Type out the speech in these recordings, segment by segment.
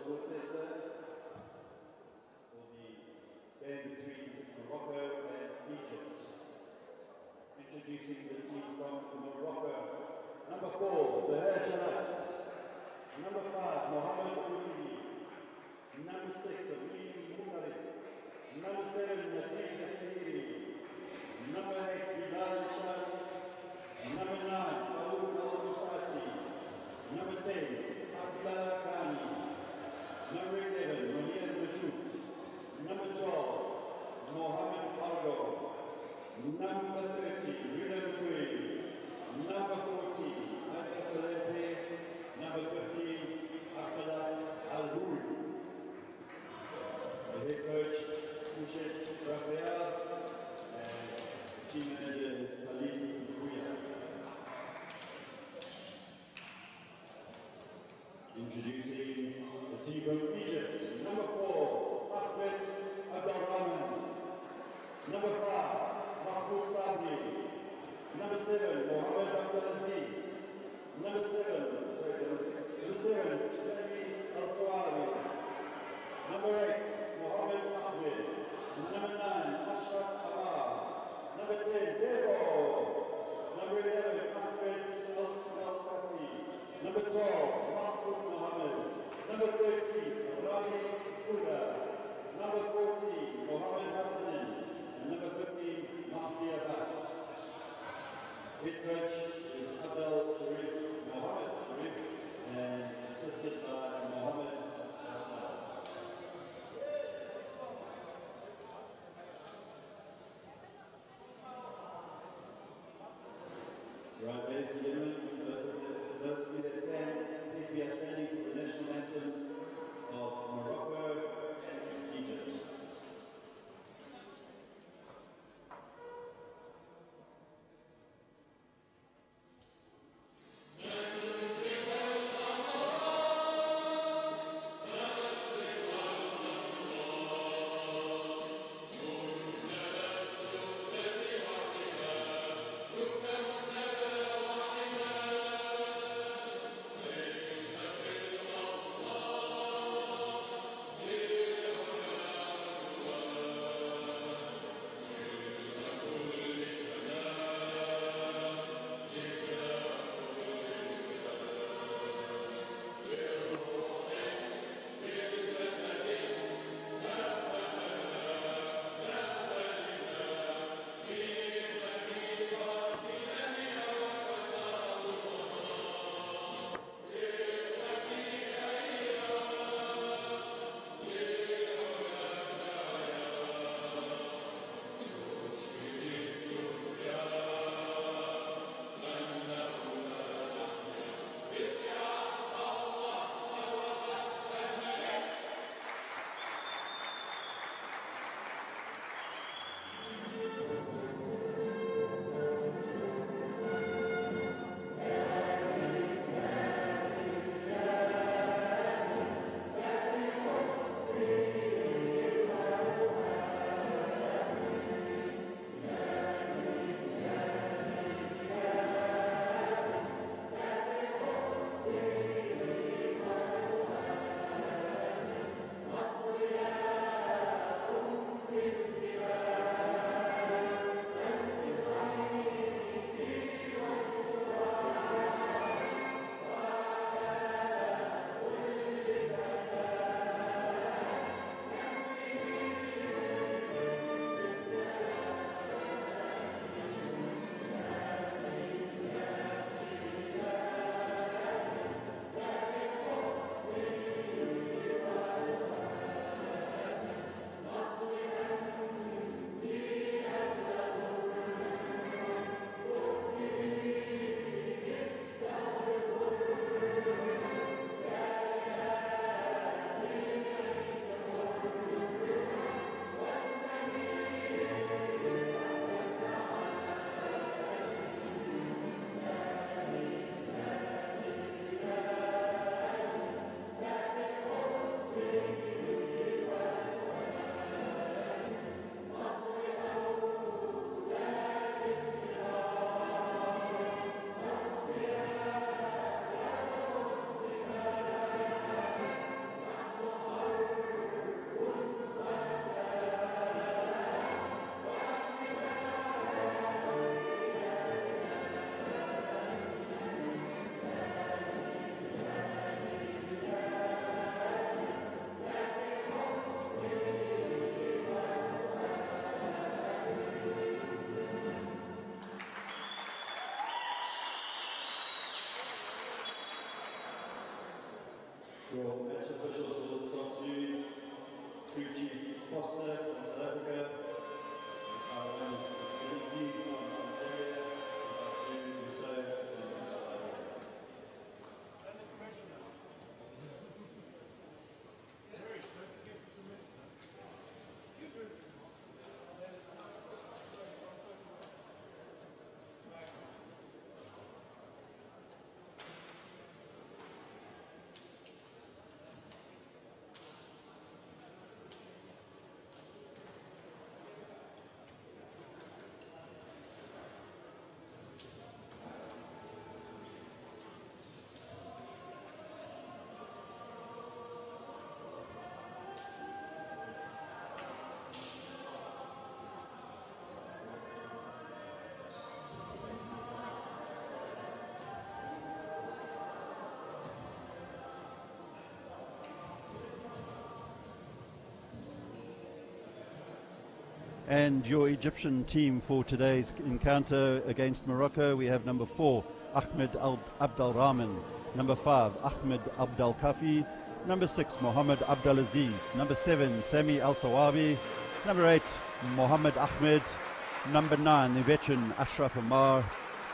Sports Centre for the game between Morocco and Egypt. Introducing the team from Morocco. Number 4, Zahir Shalat. Number 5, Mohammed Oulidi. Number 6, Amini Mutari. Number 7, Najib Nasiri. Number 8, Bilal Shah. Number 9, Farouk Al-Musati. Number 10, Abdullah Ghani. Number 11, Munir Mashoud. Number 12, Mohammed Argo. Number 30, Rina Mtui. Number 14, Isaac Alempe. Number 15, Abdullah Al-Hul. The head coach, Mushet Raphael, and team manager is Khalid Bouya. Introducing the team from Egypt. Number 4, Ahmed Abdelrahman. Number 5, Mahmoud Sabri. Number 7, Mohammed Abdelaziz. Number 6, Sami Al-Sawari. Number 8, Mohammed Ahmed. Number 9, Ashraf Amar. Number 10, Bebo. Number 11, Ahmed Al-Qafi. Number 12, Mahmoud Mohammed. Number 13, Rami Huda. Number 14, Mohammed Hassan. And number 15, Mahdi Abbas. Head coach is Abdel Sharif, Mohammed Sharif, and assisted by Mohammed Hassan. Right, ladies and gentlemen, those of you that can, please be outstanding for the national anthems of Morocco and Egypt. Yeah. Your match officials for this afternoon, Crew Chief Foster from South Africa, our own Seliki from Nigeria, our two Rousseau from South Africa. And your Egyptian team for today's encounter against Morocco, we have number 4, Ahmed Abdelrahman, number 5, Ahmed Abdel Kafi, number 6, Mohammed Abdelaziz, number 7, Sami Al Sawabi, number 8, Mohammed Ahmed, number 9, the veteran Ashraf Amar,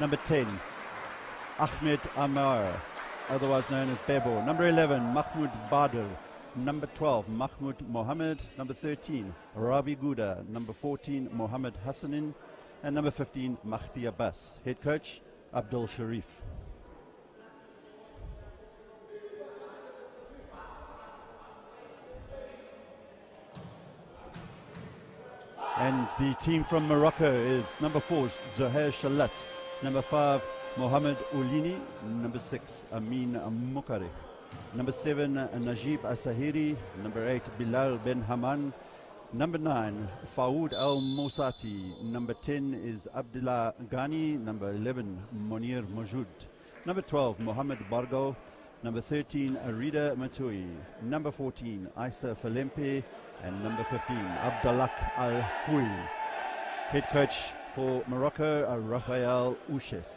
number 10, Ahmed Amar, otherwise known as Bebo, number 11, Mahmoud Badr, number 12, Mahmoud Mohammed, number 13, Rabi Gouda, number 14, Mohammed Hassanin, and number 15, Mahdi Abbas. Head coach, Abdul Sharif. And the team from Morocco is number 4, Zohair Shalat, number 5, Mohammed Oulini, number 6, Amin Mukarich, number 7, Najib Asahiri, number 8, Bilal Ben Haman, number 9, Faoud Al Mosati, number 10 is Abdullah Ghani, number 11, Monir Mojoud, number 12, Mohammed Bargo, number 13, Arida Matui, number 14, Isa Falempe, and number 15, Abdallah Al Houi. Head coach for Morocco, Rafael Ouches.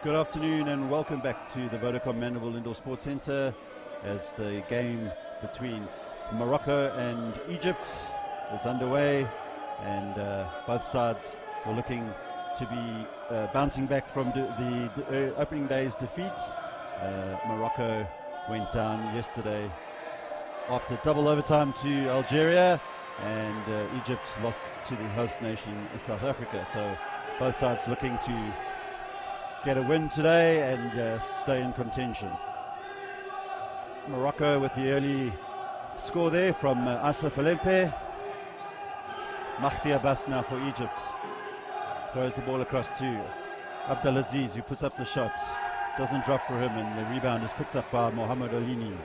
Good afternoon and welcome back to the Vodacom Mandeville Indoor Sports Centre as the game between Morocco and Egypt is underway, and both sides were looking to be bouncing back from the opening day's defeats. Morocco went down yesterday after double overtime to Algeria, and Egypt lost to the host nation South Africa. So both sides looking to get a win today and stay in contention. Morocco with the early score there from Asa Falempe. Mahdi Abbas now for Egypt. Throws the ball across to Abdelaziz, who puts up the shot. Doesn't drop for him, and the rebound is picked up by Mohammed Oulini.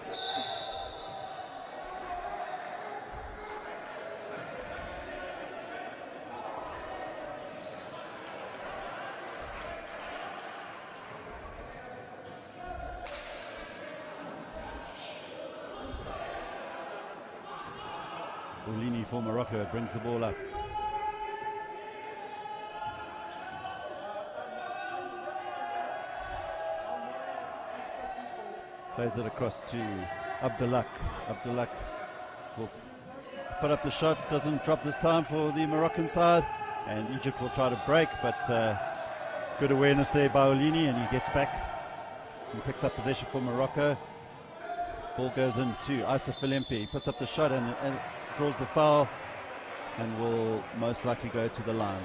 Oulini for Morocco brings the ball up. Plays it across to Abdallah. Abdallah will put up the shot, doesn't drop this time for the Moroccan side, and Egypt will try to break, but good awareness there by Oulini, and he gets back and picks up possession for Morocco. Ball goes into Issa Filempe. He puts up the shot and draws the foul and will most likely go to the line.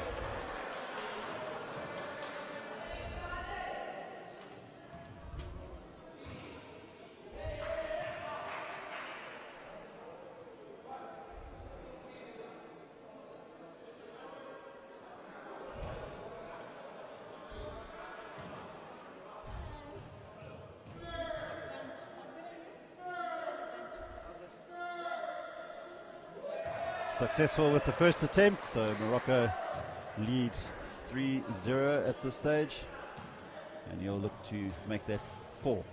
Successful with the first attempt, so Morocco lead 3-0 at this stage, and he'll look to make that 4.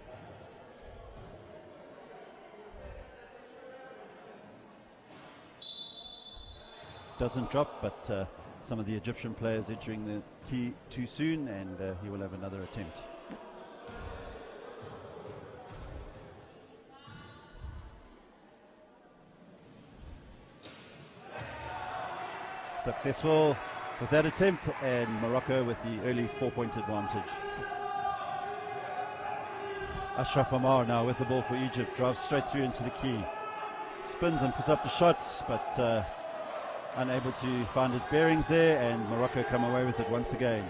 Doesn't drop, but some of the Egyptian players entering the key too soon, and he will have another attempt. Successful with that attempt, and Morocco with the early 4-point advantage. Ashraf Amar now with the ball for Egypt, drives straight through into the key, spins and puts up the shot, but unable to find his bearings there, and Morocco come away with it once again.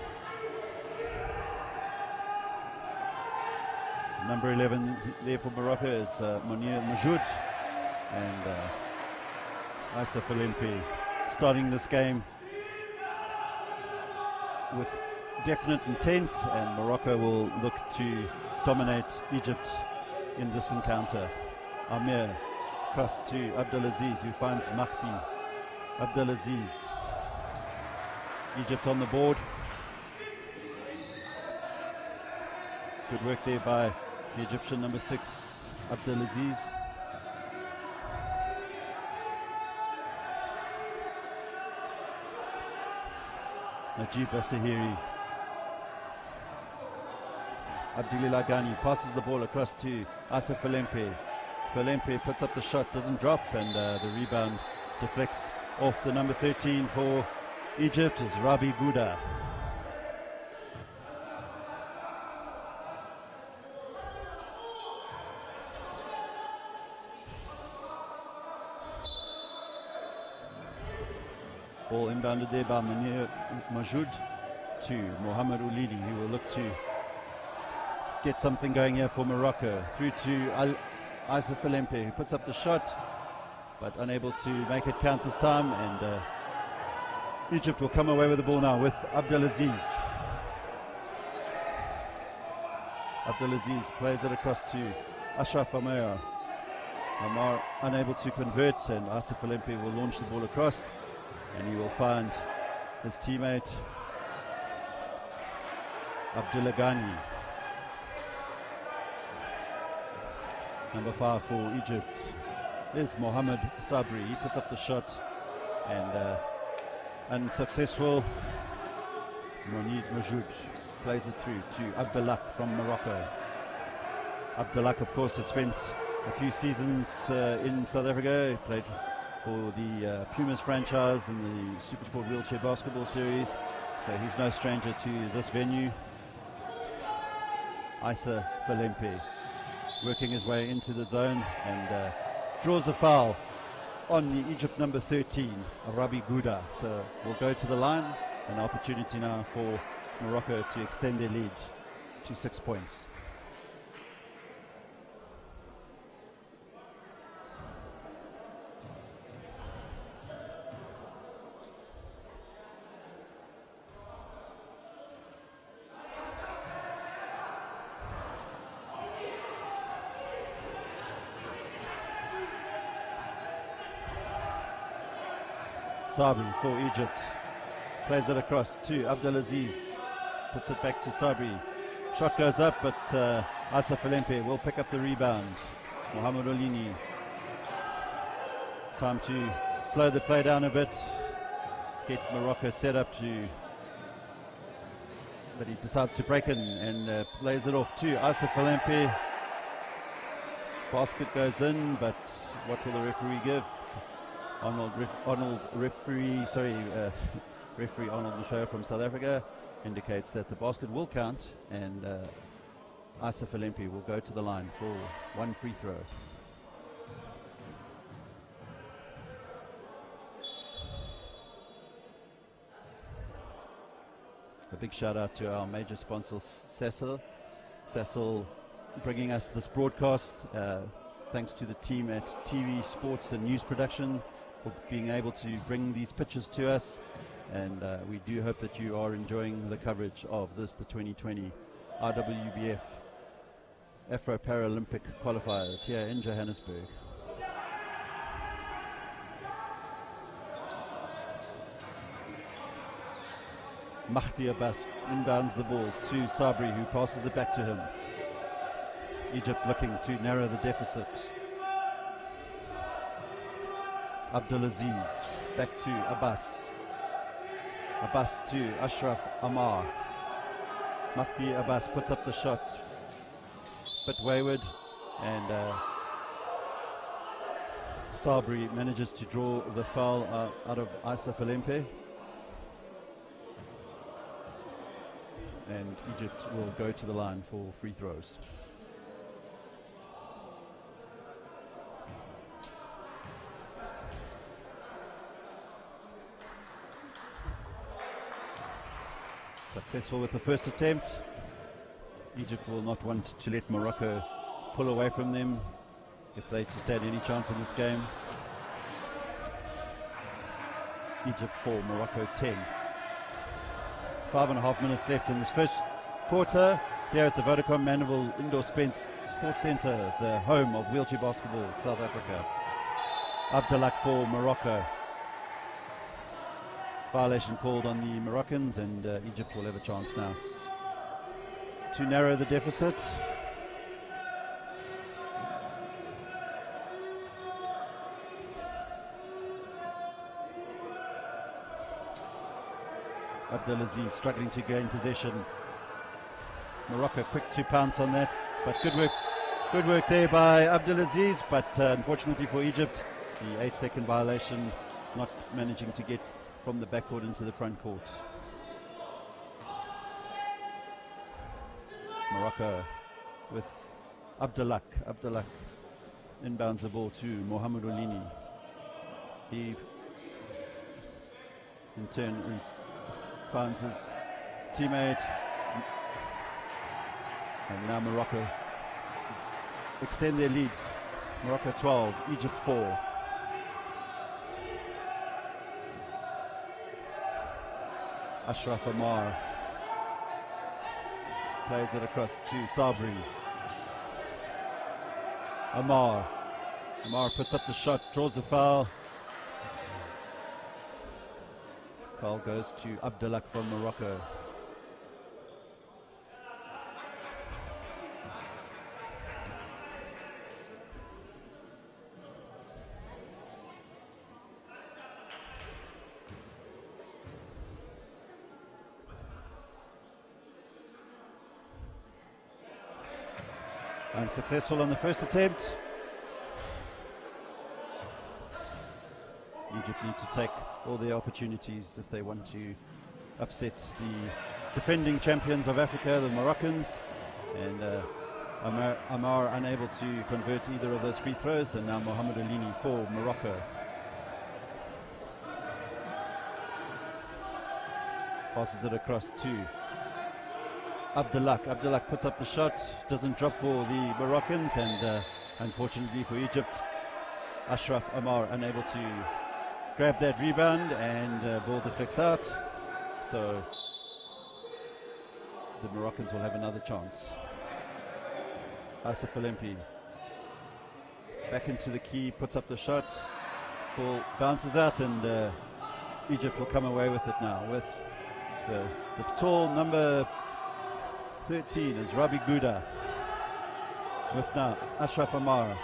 Number 11 there for Morocco is Mounir Majoud, and Issa Filempe starting this game with definite intent, and Morocco will look to dominate Egypt in this encounter. Amir cross to Abdelaziz, who finds Mahdi. Abdelaziz, Egypt on the board. Good work there by the Egyptian number 6, Abdelaziz. Najib Asahiri. Abdullah Ghani passes the ball across to Issa Filempe. Filempe puts up the shot, doesn't drop, and the rebound deflects off the number 13 for Egypt is Rabi Gouda. Ball inbounded there by Mounir Majoud to Mohamed Oulidi, who will look to get something going here for Morocco. Through to Issa Filempe, who puts up the shot, but unable to make it count this time, and Egypt will come away with the ball now with Abdelaziz. Abdelaziz plays it across to Ashraf Amar. Amar unable to convert, and Issa Filempe will launch the ball across, and he will find his teammate Abdullah Ghani. Number 5 for Egypt is Mohamed Sabri. He puts up the shot, and unsuccessful. Mounir Majoud plays it through to Abdelak from Morocco. Abdelak, of course, has spent a few seasons in South Africa. He played for the Pumas franchise in the Supersport Wheelchair Basketball Series, so he's no stranger to this venue. Issa Filempe working his way into the zone, and draws a foul on the Egypt number 13, Rabi Gouda. So we'll go to the line, an opportunity now for Morocco to extend their lead to 6 points. Sabri for Egypt, plays it across to Abdelaziz, puts it back to Sabri. Shot goes up, but Issa Filempe will pick up the rebound. Mohamed Oulidi, time to slow the play down a bit, get Morocco set up to, but he decides to break in and plays it off to Issa Filempe. Basket goes in, but what will the referee give? Referee Arnold Mshaya from South Africa indicates that the basket will count, and Issa Filempe will go to the line for one free throw. big shout out to our major sponsor, Cecil. Cecil bringing us this broadcast. Thanks to the team at TV Sports and News Production for being able to bring these pictures to us. And we do hope that you are enjoying the coverage of this, the 2020 IWBF Afro Paralympic Qualifiers here in Johannesburg. Mahdi Abbas inbounds the ball to Sabri, who passes it back to him. Egypt looking to narrow the deficit. Abdulaziz back to Abbas. Abbas to Ashraf Amar. Mahdi Abbas puts up the shot. Bit wayward, and Sabri manages to draw the foul out of IWBF. And Egypt will go to the line for free throws. Successful with the first attempt. Egypt will not want to let Morocco pull away from them if they to stand any chance in this game. Egypt 4, Morocco 10. 5.5 minutes left in this first quarter here at the Vodacom Mandeville Indoor Sports Centre, the home of wheelchair basketball, South Africa. Abdelak for Morocco. Violation called on the Moroccans, and Egypt will have a chance now to narrow the deficit. Abdelaziz struggling to gain possession. Morocco quick to pounce on that, but good work there by Abdelaziz, but unfortunately for Egypt, the 8-second violation, not managing to get from the backcourt into the front court. Morocco with Abdelak inbounds the ball to Mohamed Olini. He in turn finds his teammate, and now Morocco extend their leads. Morocco 12, Egypt 4. Ashraf Amar plays it across to Sabri. Amar puts up the shot, draws the foul. Foul goes to Abdelak from Morocco. Unsuccessful on the first attempt. Egypt need to take all the opportunities if they want to upset the defending champions of Africa, the Moroccans. And Amar unable to convert either of those free throws, and now Mohamed Olini for Morocco. Passes it across to Abdelak. Abdelak puts up the shot, doesn't drop for the Moroccans, and unfortunately for Egypt, Ashraf Amar unable to grab that rebound, and ball deflects out. So the Moroccans will have another chance. IWBF back into the key, puts up the shot, ball bounces out, and Egypt will come away with it now with the tall number 13 is Rabi Gouda, with now Ashraf Amar,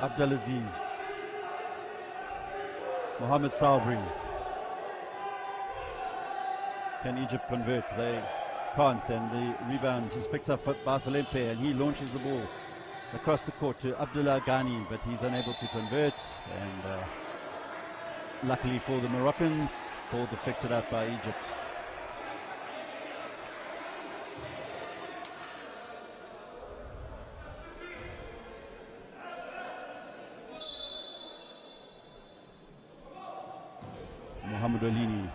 Abdelaziz, Mohamed Sabri. Can Egypt convert? They can't, and the rebound is picked up by Felempe, and he launches the ball across the court to Abdullah Ghani, but he's unable to convert, and luckily for the Moroccans, ball deflected out by Egypt. Mohamed Mohamed Olini.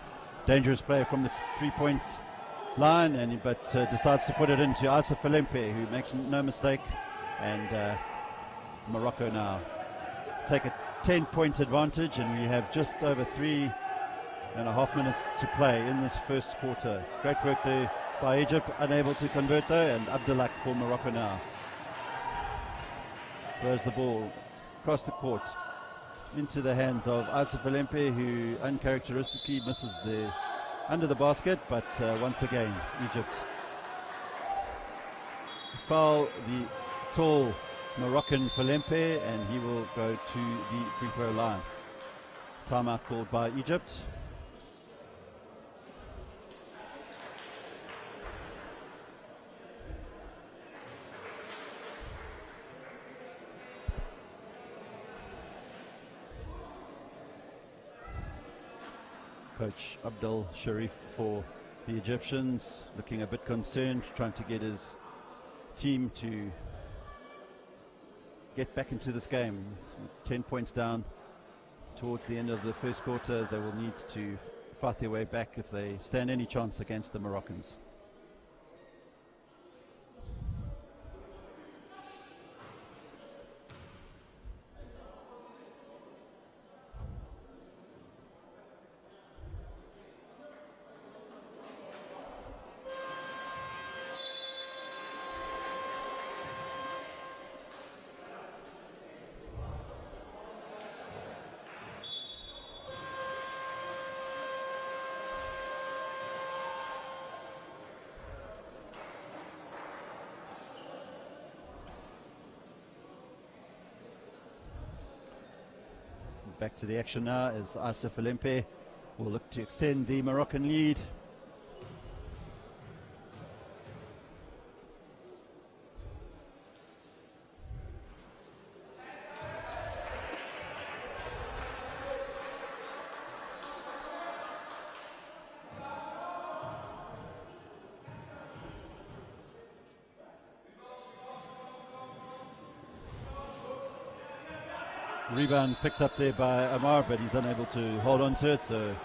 Dangerous play from the 3-point line, but decides to put it into Asif Alempe, who makes no mistake. And Morocco now take a 10-point advantage, and we have just over 3.5 minutes to play in this first quarter. Great work there by Egypt, unable to convert though, and Abdelak for Morocco now. Throws the ball across the court into the hands of Asif Alempe, who uncharacteristically misses under the basket, but once again Egypt foul the tall Moroccan Falempe, and he will go to the free throw line. Timeout called by Egypt. Coach Abdel Sharif for the Egyptians, looking a bit concerned, trying to get his team to get back into this game. 10 points down towards the end of the first quarter. They will need to fight their way back if they stand any chance against the Moroccans. Back to the action now as Asif Alempe will look to extend the Moroccan lead. Rebound picked up there by Amar, but he's unable to hold on to it. So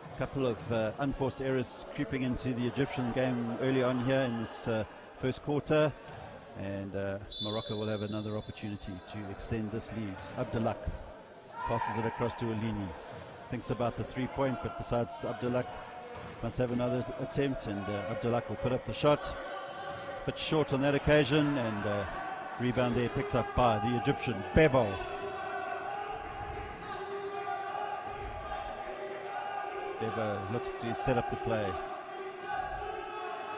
a couple of unforced errors creeping into the Egyptian game early on here in this first quarter. And Morocco will have another opportunity to extend this lead. Abdelak passes it across to Olini. Thinks about the 3-point, but decides Abdelak must have another attempt. And Abdelak will put up the shot. Bit short on that occasion, and rebound there picked up by the Egyptian Bebo. Bebo looks to set up the play.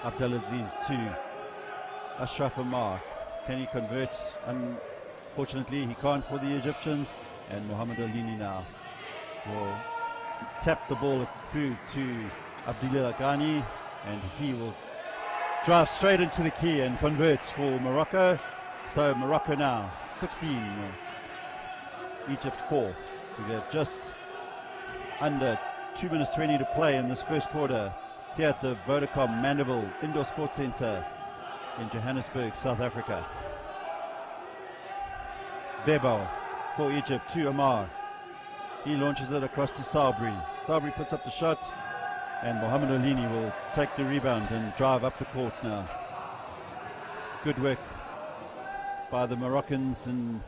Abdelaziz to Ashraf Amar. Can he convert? Unfortunately, he can't for the Egyptians. And Mohamed Olini now will tap the ball through to Abdullah Ghani, and he will drive straight into the key and converts for Morocco. So Morocco now 16, Egypt 4. We have just under 2 minutes 20 to play in this first quarter here at the Vodacom Mandeville Indoor Sports Centre in Johannesburg, South Africa. Bebo for Egypt to Amar. He launches it across to Sabri. Sabri puts up the shot, and Mohamed Olini will take the rebound and drive up the court now. Good work by the Moroccans in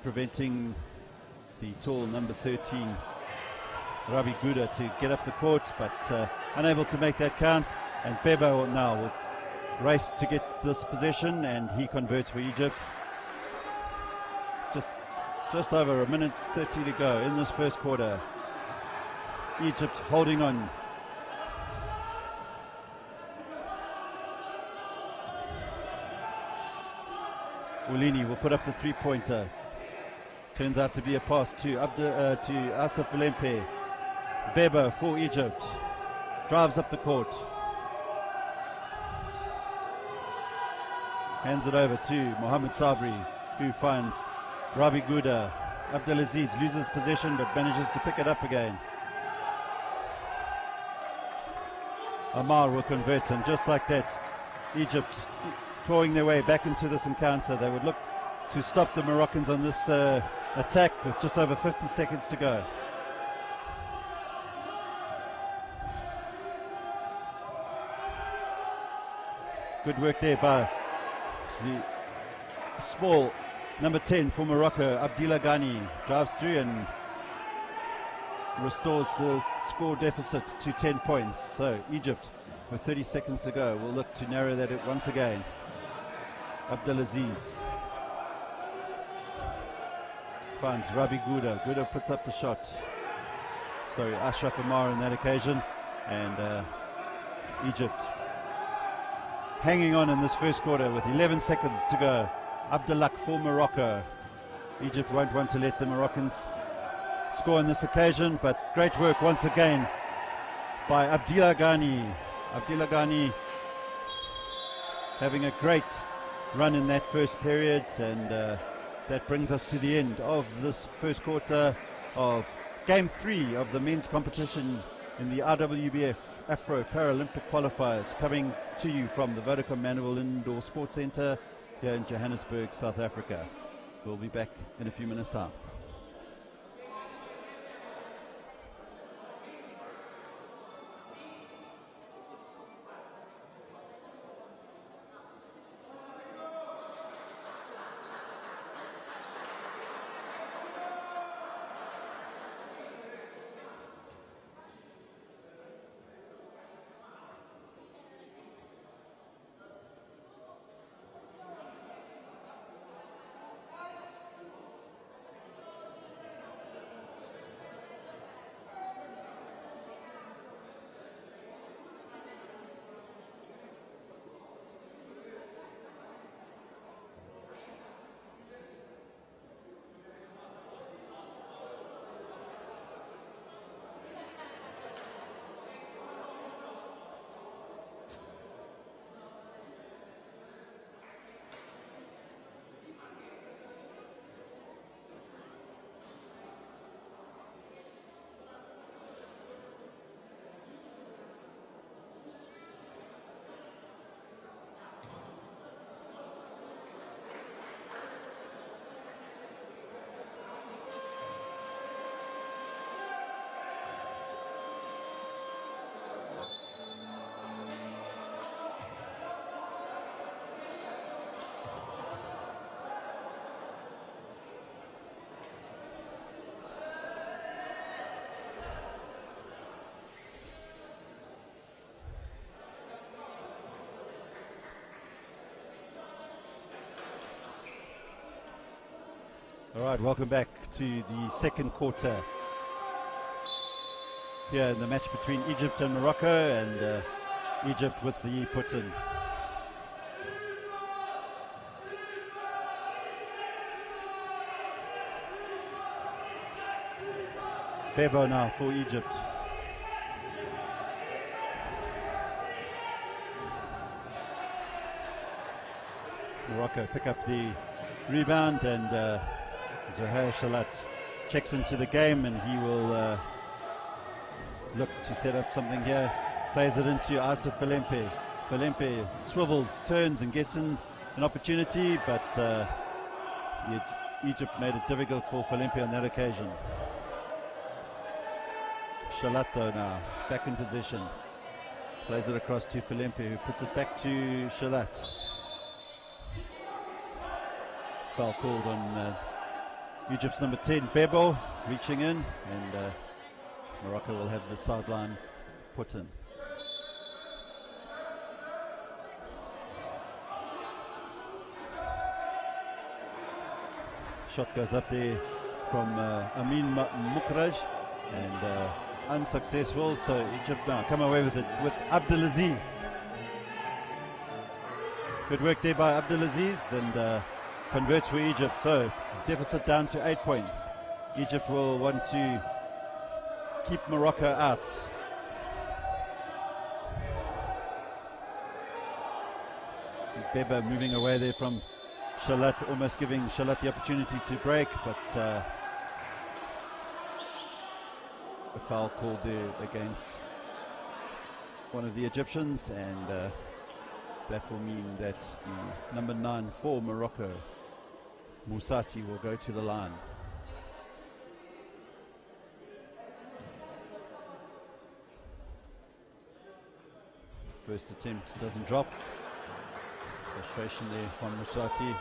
preventing the tall number 13 Rabi Gouda to get up the court, but unable to make that count. And Bebo now will race to get this possession, and he converts for Egypt. Just over 1:30 to go in this first quarter. Egypt holding on. Olini will put up the 3-pointer. Turns out to be a pass to Asif Alempe. Bebo for Egypt. Drives up the court. Hands it over to Mohamed Sabri, who finds Rabi Gouda. Abdelaziz loses possession but manages to pick it up again. Amar will convert, and just like that, Egypt clawing their way back into this encounter. They would look to stop the Moroccans on this attack with just over 50 seconds to go. Good work there by the small number 10 for Morocco. Abdillah Ghani drives through and restores the score deficit to 10 points. So Egypt, with 30 seconds to go, will look to narrow that once again. Abdelaziz finds Rabi Gouda. Gouda puts up the shot. Sorry, Ashraf Amar on that occasion. And Egypt hanging on in this first quarter with 11 seconds to go. Abdelak for Morocco. Egypt won't want to let the Moroccans score on this occasion, but great work once again by Abdillah Ghani. Abdillah Ghani having a great run in that first period, and that brings us to the end of this first quarter of Game 3 of the men's competition in the IWBF Afro Paralympic Qualifiers, coming to you from the Vodacom Manual Indoor Sports Centre here in Johannesburg, South Africa. We'll be back in a few minutes' time. All right, welcome back to the second quarter here in the match between Egypt and Morocco, and Egypt with the put-in. Bebo now for Egypt. Morocco pick up the rebound, and Zohair Shalat checks into the game, and he will look to set up something here. Plays it into Asif Falempe. Falempe swivels, turns, and gets in an opportunity, but Egypt made it difficult for Falempe on that occasion. Shalat though now back in possession. Plays it across to Falempe, who puts it back to Shalat. Foul called on Egypt's number 10, Bebo, reaching in, and Morocco will have the sideline put in. Shot goes up there from Amin Mukraj, and unsuccessful, so Egypt now come away with it with Abdelaziz. Good work there by Abdelaziz, and converts for Egypt, so deficit down to 8 points. Egypt will want to keep Morocco out. Beba moving away there from Shalat, almost giving Shalat the opportunity to break, but a foul called there against one of the Egyptians, and that will mean that the number 9 for Morocco, Musati, will go to the line. First attempt doesn't drop. Frustration there from Musati.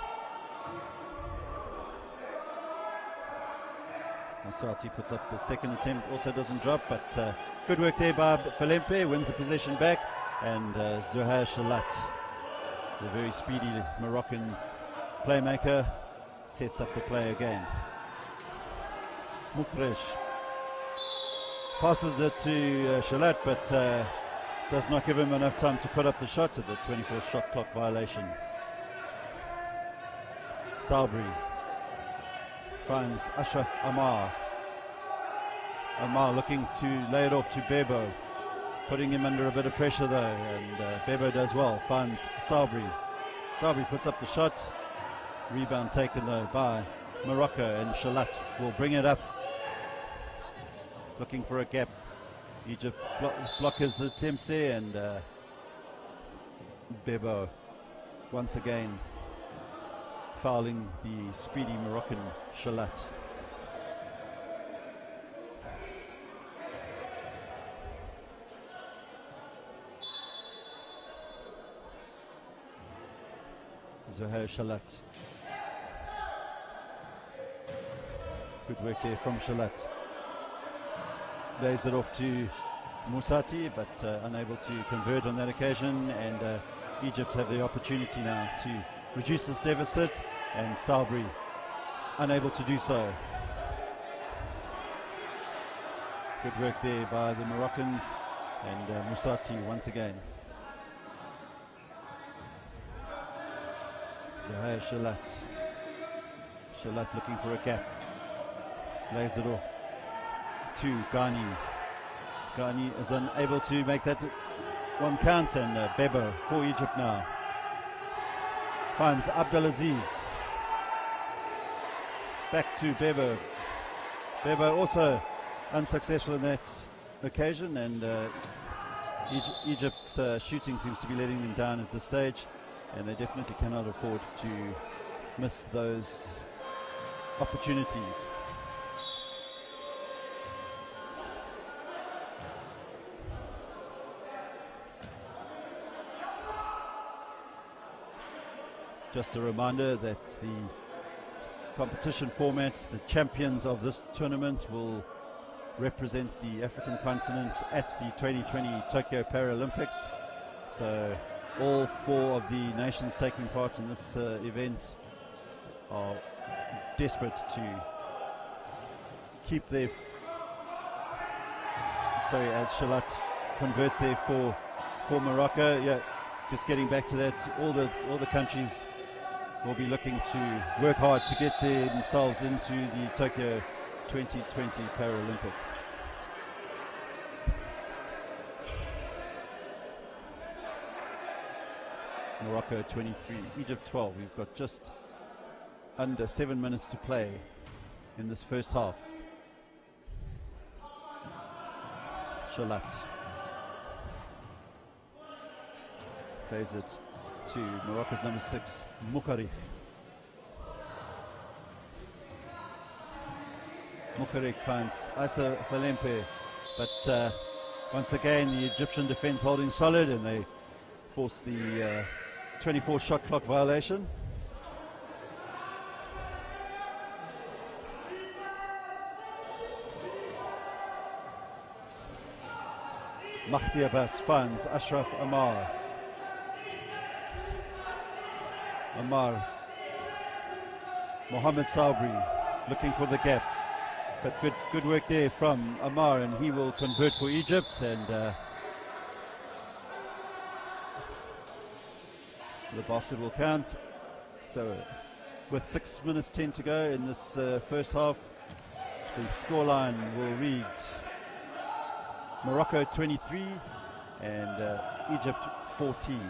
Musati puts up the second attempt, also doesn't drop, but good work there by Falempe, wins the possession back, and Zohair Shalat, the very speedy Moroccan playmaker, sets up the play again. Mukresh passes it to Shalat, but does not give him enough time to put up the shot at the 24th shot clock violation. Sabri finds Ashraf Amar. Amar looking to lay it off to Bebo, putting him under a bit of pressure though, and Bebo does well, finds Sabri. Sabri puts up the shot, rebound taken though by Morocco, and Shalat will bring it up, looking for a gap. Egypt block his attempts there, and Bebo once again fouling the speedy Moroccan Shalat. Zohair Shalat. Good work there from Shalat. Lays it off to Musati, but unable to convert on that occasion, and Egypt have the opportunity now to reduce this deficit, and Sabri unable to do so. Good work there by the Moroccans, and Musati once again. Zohair Shalat. Shalat looking for a gap. Lays it off to Ghani. Ghani is unable to make that one count, and Bebo for Egypt now. Finds Abdelaziz. Back to Bebo. Bebo also unsuccessful in that occasion, and Egypt's shooting seems to be letting them down at this stage, and they definitely cannot afford to miss those opportunities. Just a reminder that the competition format, the champions of this tournament will represent the African continent at the 2020 Tokyo Paralympics. So all four of the nations taking part in this event are desperate to keep their as Shalat converts there for Morocco. Yeah, just getting back to that, all the countries will be looking to work hard to get themselves into the Tokyo 2020 Paralympics. Morocco 23, Egypt 12. We've got just under 7 minutes to play in this first half. Shalat plays it to Morocco's number 6, Mukari. Mukari finds Issa Falempe, but once again the Egyptian defense holding solid, and they force the 24 shot clock violation. Mahdi Abbas finds Ashraf Amar. Mohamed Sabri looking for the gap, but good work there from Amar, and he will convert for Egypt, and the basket will count. So with 6 minutes 10 to go in this first half, the scoreline will read Morocco 23 and Egypt 14.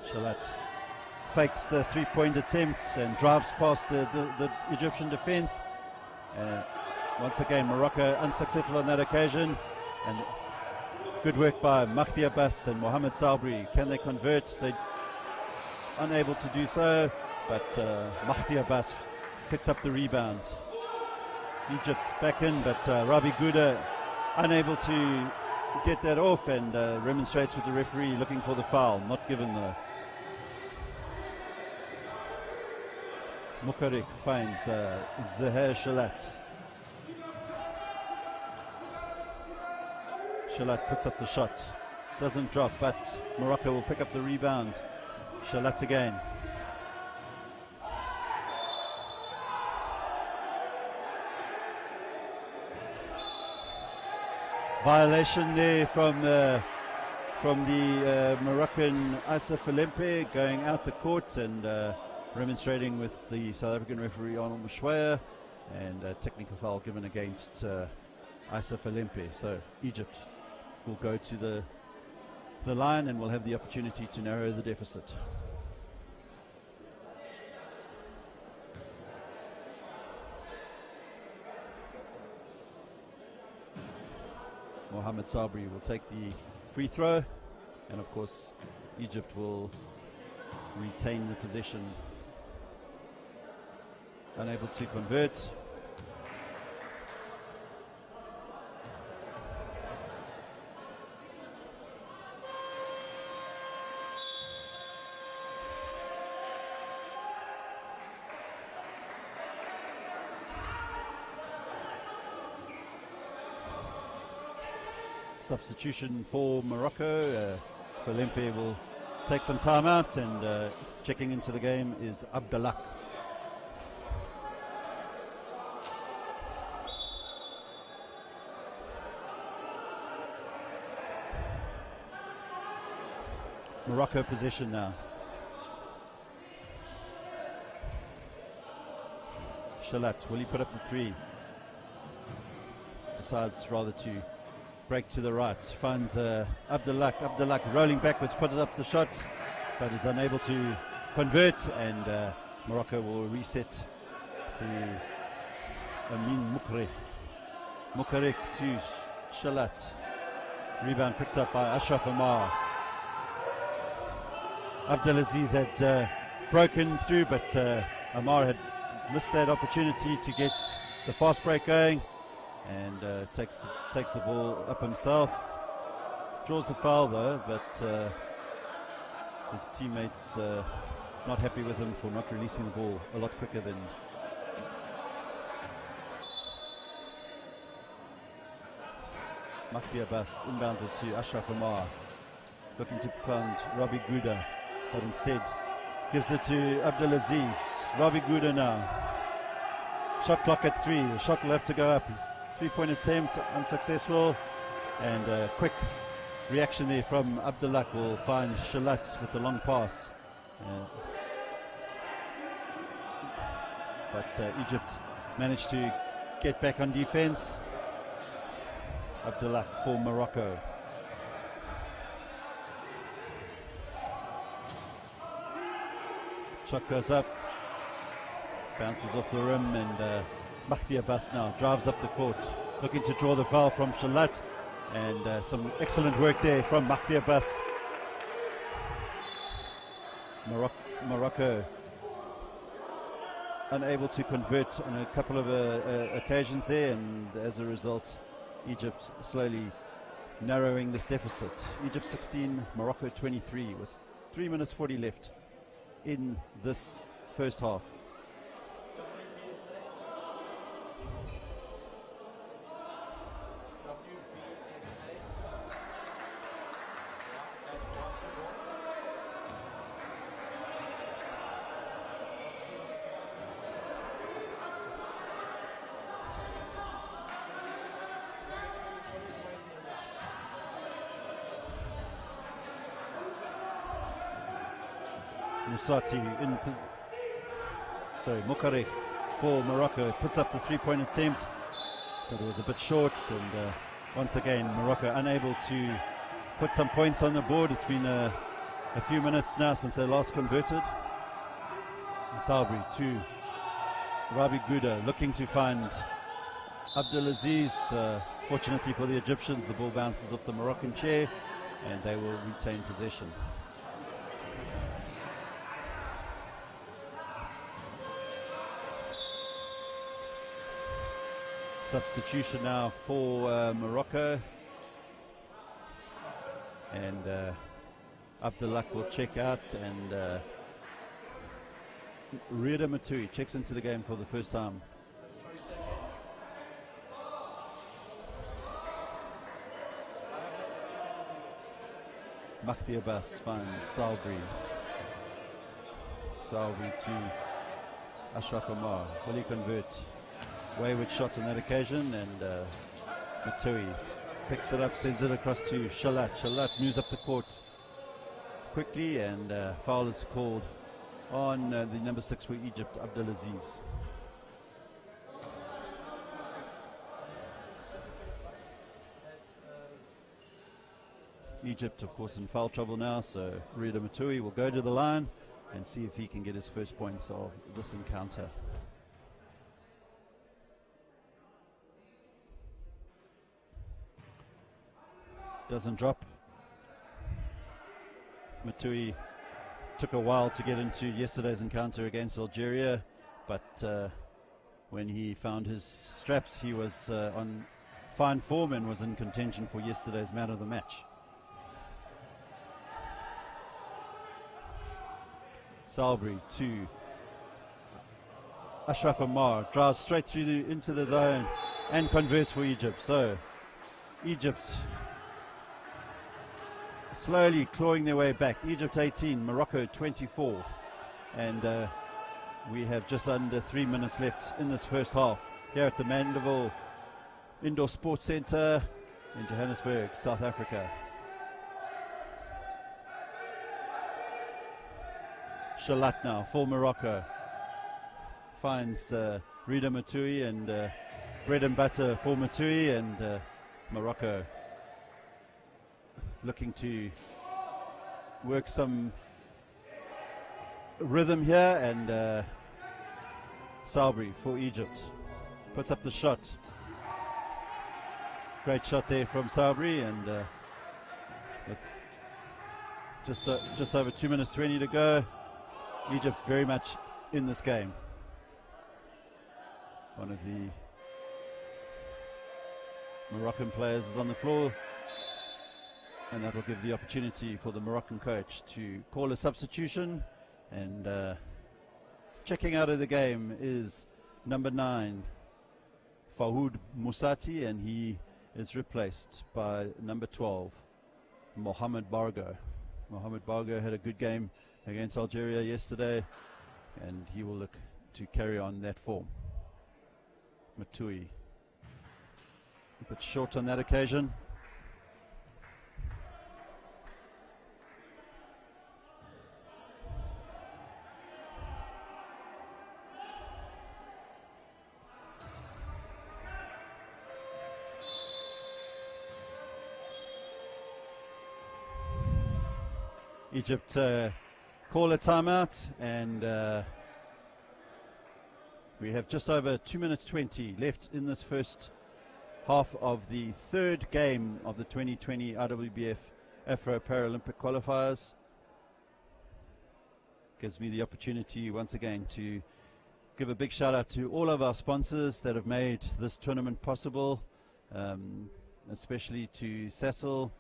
Shalat fakes the three-point attempts and drives past the Egyptian defense. Once again, Morocco unsuccessful on that occasion. And good work by Mahdi Abbas and Mohamed Sabri. Can they convert? They're unable to do so, but Mahdi Abbas picks up the rebound. Egypt back in, but Rabi Gouda unable to get that off, and remonstrates with the referee, looking for the foul. Not given though. Mukarik finds Zaher Shalat. Shalat puts up the shot. Doesn't drop, but Morocco will pick up the rebound. Shalat again. Violation there from the Moroccan Asaf Olympe, going out the court and remonstrating with the South African referee Arnold Mshwaya, and a technical foul given against Asaf Olympe. So Egypt will go to the line and will have the opportunity to narrow the deficit. Mohamed Sabri will take the free throw, and of course Egypt will retain the possession. Unable to convert. Substitution for Morocco. Falempe will take some time out, and checking into the game is Abdallah. Morocco possession now. Shalat, will he put up the three? Decides rather to break to the right. Finds Abdallah. Abdallah rolling backwards, puts up the shot, but is unable to convert, and Morocco will reset through Amin Mukri. Mukarik to Shalat. Rebound picked up by Ashraf Amar. Abdelaziz had broken through, but Amar had missed that opportunity to get the fast break going, and takes the ball up himself. Draws the foul though, but his teammates not happy with him for not releasing the ball a lot quicker than Mahdi Abbas. Inbounds it to Ashraf Amar, looking to find Rabi Gouda, but instead gives it to Abdelaziz. Rabi Gouda now. Shot clock at 3. The shot will have to go up. 3-point attempt unsuccessful, and a quick reaction there from Abdallah will find Shalat with the long pass. But Egypt managed to get back on defense. Abdallah for Morocco. Shot goes up, bounces off the rim, and Mahdi Abbas now drives up the court, looking to draw the foul from Shalat, and some excellent work there from Mahdi Abbas. Morocco unable to convert on a couple of occasions there, and as a result Egypt slowly narrowing this deficit. Egypt 16, Morocco 23, with 3 minutes 40 left in this first half. Mukarek for Morocco puts up the 3-point attempt, but it was a bit short, and once again Morocco unable to put some points on the board. It's been a few minutes now since they last converted. Sabri to Rabi Gouda, looking to find Abdelaziz. Fortunately for the Egyptians, the ball bounces off the Moroccan chair, and they will retain possession. Substitution now for Morocco. and Abdullah will check out, and Rida Matui checks into the game for the first time. Mahdi Abbas finds Salbri. Salbri to Ashraf Omar. Will he convert? Wayward shot on that occasion, and Matui picks it up, sends it across to Shalat. Shalat moves up the court quickly, and foul is called on the number 6 for Egypt, Abdelaziz. Egypt, of course, in foul trouble now, so Rida Matui will go to the line and see if he can get his first points of this encounter. Doesn't drop. Matui took a while to get into yesterday's encounter against Algeria, but when he found his straps, he was on fine form and was in contention for yesterday's man of the match. Salbri to Ashraf Omar, drives straight through into the zone and converts for Egypt. So Egypt slowly clawing their way back. Egypt 18, Morocco 24, and we have just under 3 minutes left in this first half here at the Mandeville Indoor Sports Centre in Johannesburg, South Africa. Shalat now for Morocco finds Rida Matui, and bread and butter for Matui, and Morocco looking to work some rhythm here, and Salbri for Egypt puts up the shot. Great shot there from Salbri, and with just over 2 minutes 20 to go, Egypt very much in this game. One of the Moroccan players is on the floor, and that will give the opportunity for the Moroccan coach to call a substitution. And checking out of the game is number 9, Fahoud Musati, and he is replaced by number 12, Mohamed Bargo. Mohamed Bargo had a good game against Algeria yesterday, and he will look to carry on that form. Matui a bit short on that occasion. Egypt call a timeout, and we have just over 2 minutes 20 left in this first half of the third game of the 2020 IWBF Afro Paralympic Qualifiers. Gives me the opportunity once again to give a big shout out to all of our sponsors that have made this tournament possible, especially to Cecil.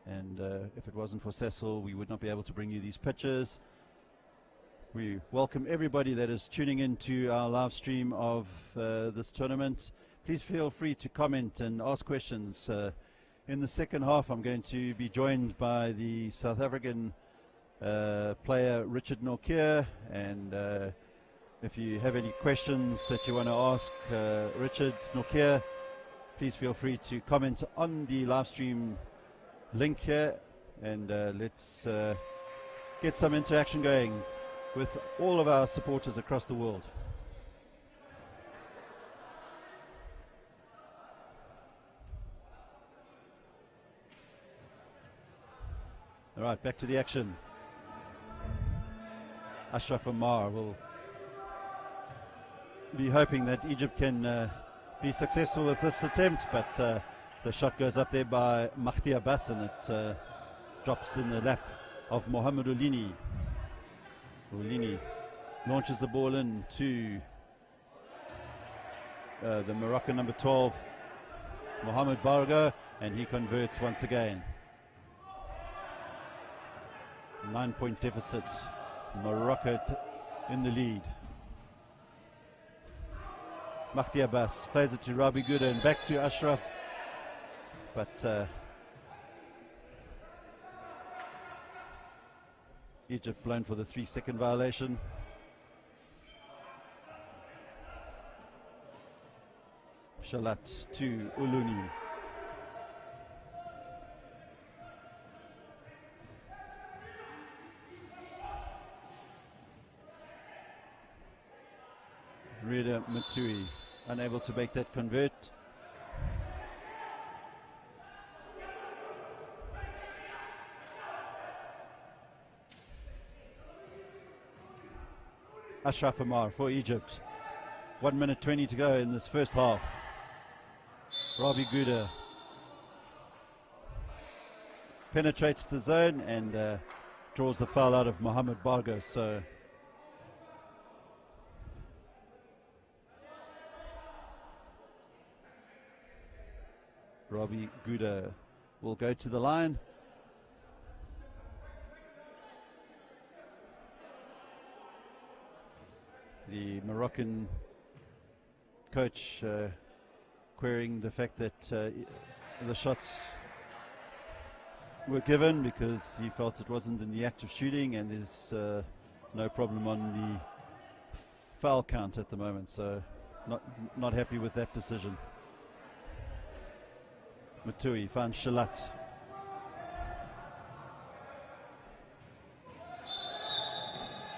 And if it wasn't for Cecil, we would not be able to bring you these pictures. We welcome everybody that is tuning in to our live stream of this tournament. Please feel free to comment and ask questions. In the second half, I'm going to be joined by the South African player Richard Norkier, and if you have any questions that you want to ask Richard Norkier, please feel free to comment on the live stream link here, and let's get some interaction going with all of our supporters across the world. All right, back to the action. Ashraf Omar will be hoping that Egypt can be successful with this attempt, but the shot goes up there by Mahdi Abbas, and it drops in the lap of Mohamed Oulini. Oulini launches the ball in to the Moroccan number 12, Mohamed Bargo, and he converts once again. 9-point deficit. Morocco in the lead. Mahdi Abbas plays it to Rabi Gouda and back to Ashraf. But Egypt blown for the 3-second violation. Shalat to Uluni. Rida Matui unable to make that convert. Ashraf Amar for Egypt. 1 minute 20 to go in this first half. Rabi Gouda penetrates the zone and draws the foul out of Mohamed Bargo. So Rabi Gouda will go to the line. The Moroccan coach querying the fact that the shots were given because he felt it wasn't in the act of shooting, and there's no problem on the foul count at the moment, so not happy with that decision. Matui finds Shalat.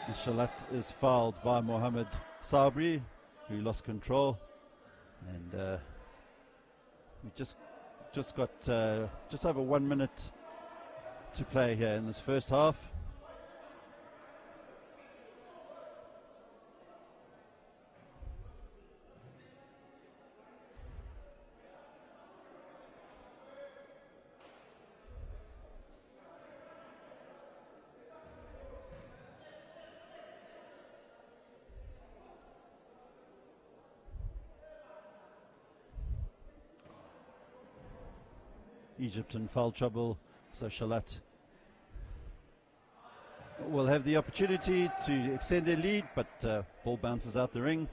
And Shalat is fouled by Mohamed Sabri, who lost control, and we just got just over 1 minute to play here in this first half. Egypt in foul trouble, so Shalat will have the opportunity to extend their lead, but ball bounces out the ring.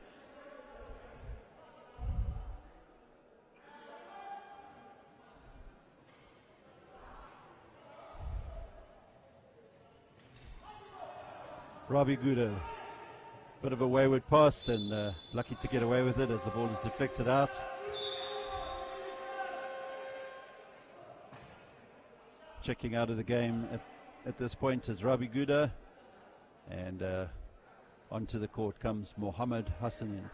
Rabi Gouda, bit of a wayward pass, and lucky to get away with it as the ball is deflected out. Checking out of the game at this point is Rabi Gouda, and onto the court comes Mohamed Hassanin.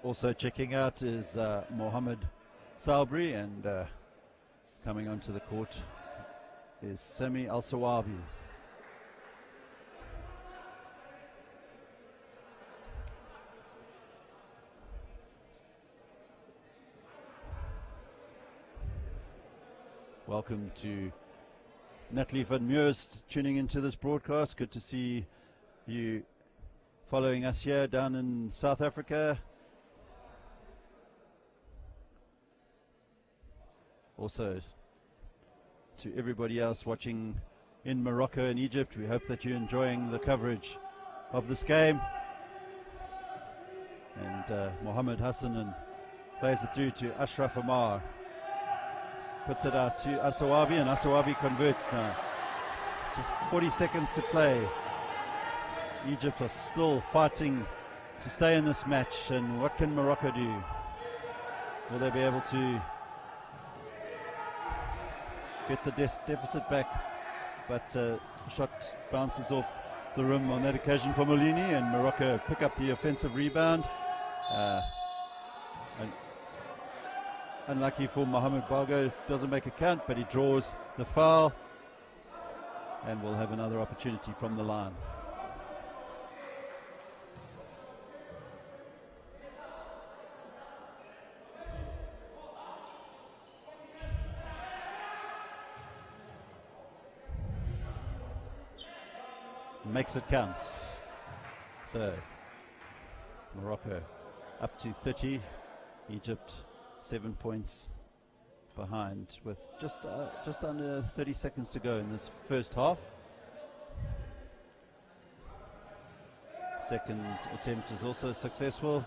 Also checking out is Mohamed Sabri, and coming onto the court is Sami Al-Sawabi. Welcome to Natalie van Meurst tuning into this broadcast. Good to see you following us here down in South Africa. Also, to everybody else watching in Morocco and Egypt, we hope that you're enjoying the coverage of this game. And Mohamed Hassanin plays it through to Ashraf Amar. Puts it out to Asawabi, and Asawabi converts now. Just 40 seconds to play. Egypt are still fighting to stay in this match, and what can Morocco do? Will they be able to get the deficit back? But shot bounces off the rim on that occasion for Molini, and Morocco pick up the offensive rebound. And unlucky for Mohamed Bargo, doesn't make a count, but he draws the foul, and we'll have another opportunity from the line. makes it count. So Morocco up to 30, Egypt 7 points behind with just under 30 seconds to go in this first half. Second attempt is also successful,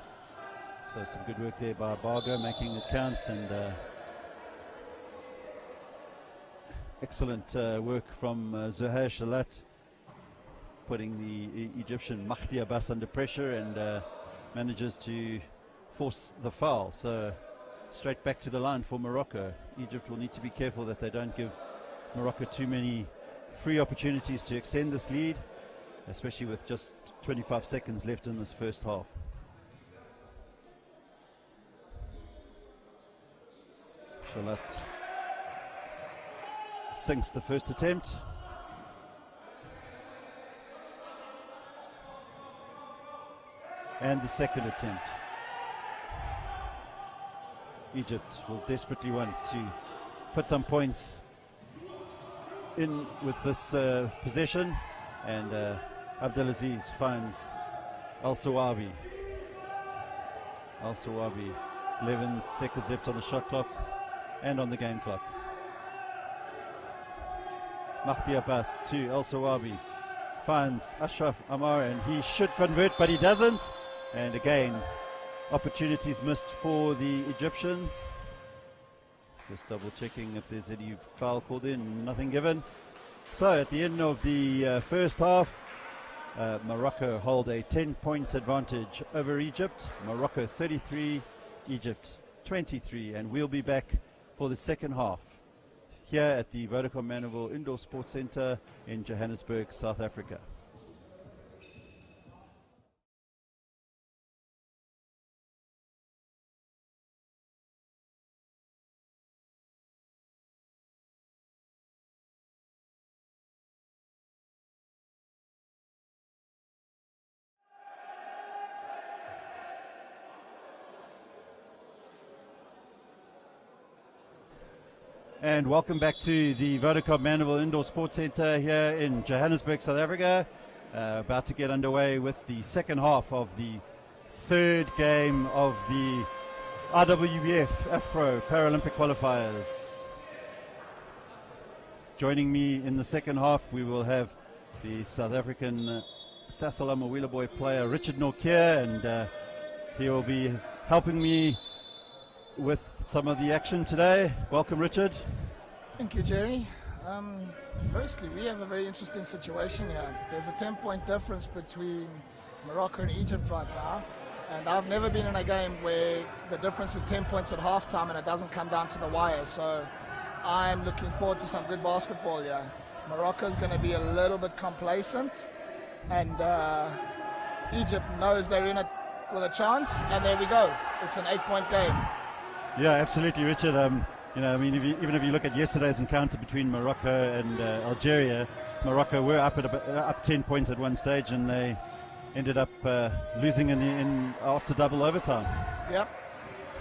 so some good work there by Bargo, making it count, and excellent work from Zohair Shalat, putting the Egyptian Mahdi Abbas under pressure, and manages to force the foul. So straight back to the line for Morocco. Egypt will need to be careful that they don't give Morocco too many free opportunities to extend this lead, especially with just 25 seconds left in this first half. Shalat sinks the first attempt. And the second attempt. Egypt will desperately want to put some points in with this possession, and Abdelaziz finds Al-Sawabi. Al-Sawabi, 11 seconds left on the shot clock and on the game clock. Mahdi Abbas to Al-Sawabi, finds Ashraf Amar, and he should convert, but he doesn't. And again, opportunities missed for the Egyptians. Just double checking if there's any foul called in, nothing given. So at the end of the first half, Morocco hold a 10-point advantage over Egypt. Morocco 33, Egypt 23, and we'll be back for the second half here at the Vodacom Mandeville Indoor Sports Centre in Johannesburg, South Africa. And welcome back to the Vodacom Mandeville Indoor Sports Centre here in Johannesburg, South Africa. About to get underway with the second half of the third game of the IWBF Afro Paralympic Qualifiers. Joining me in the second half, we will have the South African Sasol Wheeler player Richard Norkier, and he will be helping me with some of the action today. Welcome, Richard. Thank you, Jerry. Firstly, we have a very interesting situation here. There's a 10-point difference between Morocco and Egypt right now, and I've never been in a game where the difference is 10 points at halftime and it doesn't come down to the wire. So I'm looking forward to some good basketball here. Morocco's going to be a little bit complacent, and Egypt knows they're in it with a chance, and there we go. It's an 8-point game. Yeah, absolutely, Richard. Even if you look at yesterday's encounter between Morocco and Algeria, Morocco were up 10 points at one stage, and they ended up losing after double overtime. Yeah,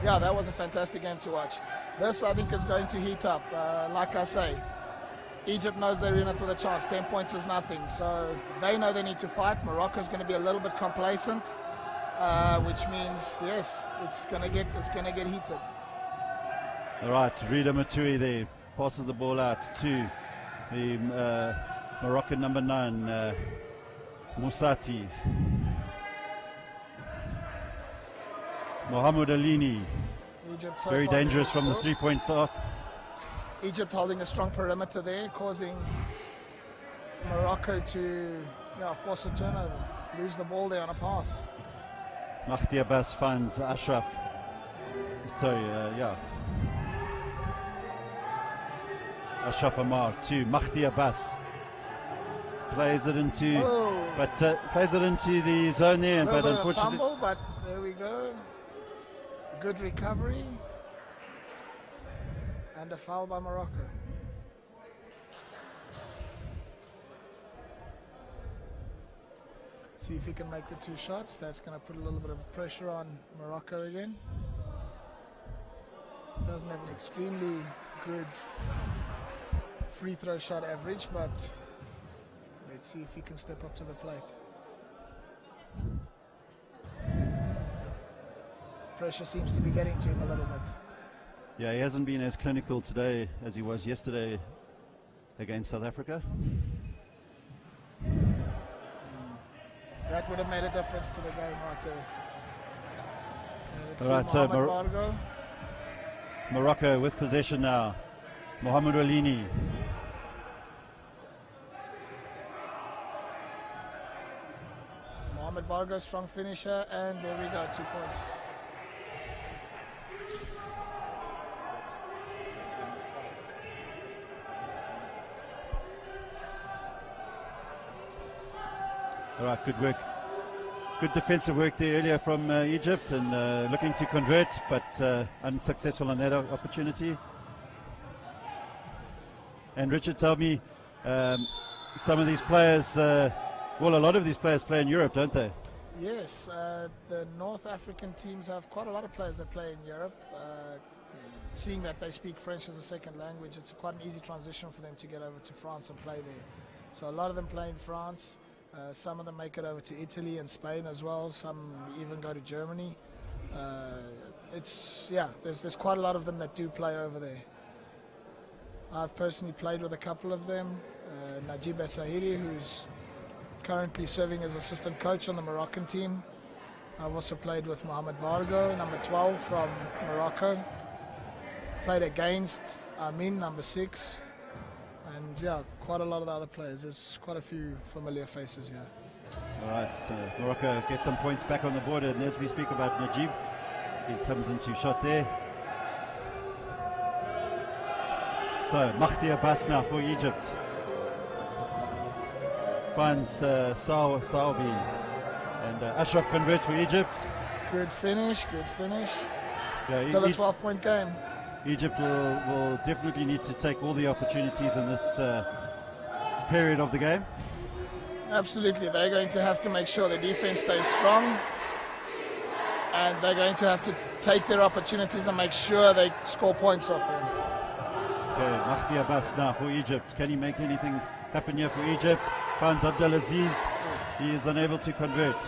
that was a fantastic game to watch. This, I think, is going to heat up. Like I say, Egypt knows they're in it with a chance. 10 points is nothing, so they know they need to fight. Morocco's going to be a little bit complacent, which means yes, it's going to get heated. All right, Rida Matui there passes the ball out to the Moroccan number 9, Moussati. Mohamed Alini, Egypt so very dangerous from the three-point arc. Egypt holding a strong perimeter there, causing Morocco to force a turnover, lose the ball there on a pass. Mahdi Abbas finds Ashraf. Ashraf Amar to Mahdi Abbas. Plays it into the zone there, but unfortunately, fumble, but there we go. Good recovery and a foul by Morocco. See if he can make the two shots. That's going to put a little bit of pressure on Morocco again. Doesn't have an extremely good free throw shot average, but let's Let's see if he can step up to the plate. Pressure seems to be getting to him a little bit. Yeah, he hasn't been as clinical today as he was yesterday against South Africa. That would have made a difference to the game right there. All right, so Bargo. Morocco with possession now. Mohamed Oulini. Mohamed Bargo, strong finisher, and there we go, 2 points. All right, good work. Good defensive work there earlier from Egypt, and looking to convert, but unsuccessful on that opportunity. And Richard told me some of these players, well, a lot of these players play in Europe, don't they? Yes, the North African teams have quite a lot of players that play in Europe. Seeing that they speak French as a second language, it's quite an easy transition for them to get over to France and play there. So a lot of them play in France. Some of them make it over to Italy and Spain as well. Some even go to Germany. There's quite a lot of them that do play over there. I've personally played with a couple of them. Najib Essahiri, who's currently serving as assistant coach on the Moroccan team. I've also played with Mohamed Bargo, number 12 from Morocco. Played against Amin, number 6. And yeah, quite a lot of the other players. There's quite a few familiar faces here. All right, so Morocco get some points back on the board, and as we speak about Najib, he comes into shot there. So Mahdi Abbas now for Egypt. Finds Saobi, and Ashraf converts for Egypt. Good finish, good finish. Yeah, Still a 12-point game. Egypt will definitely need to take all the opportunities in this period of the game. Absolutely, they're going to have to make sure the defense stays strong, and they're going to have to take their opportunities and make sure they score points off them. Okay, Mahdi Abbas now for Egypt. Can he make anything happen here for Egypt? Finds Abdelaziz. He is unable to convert.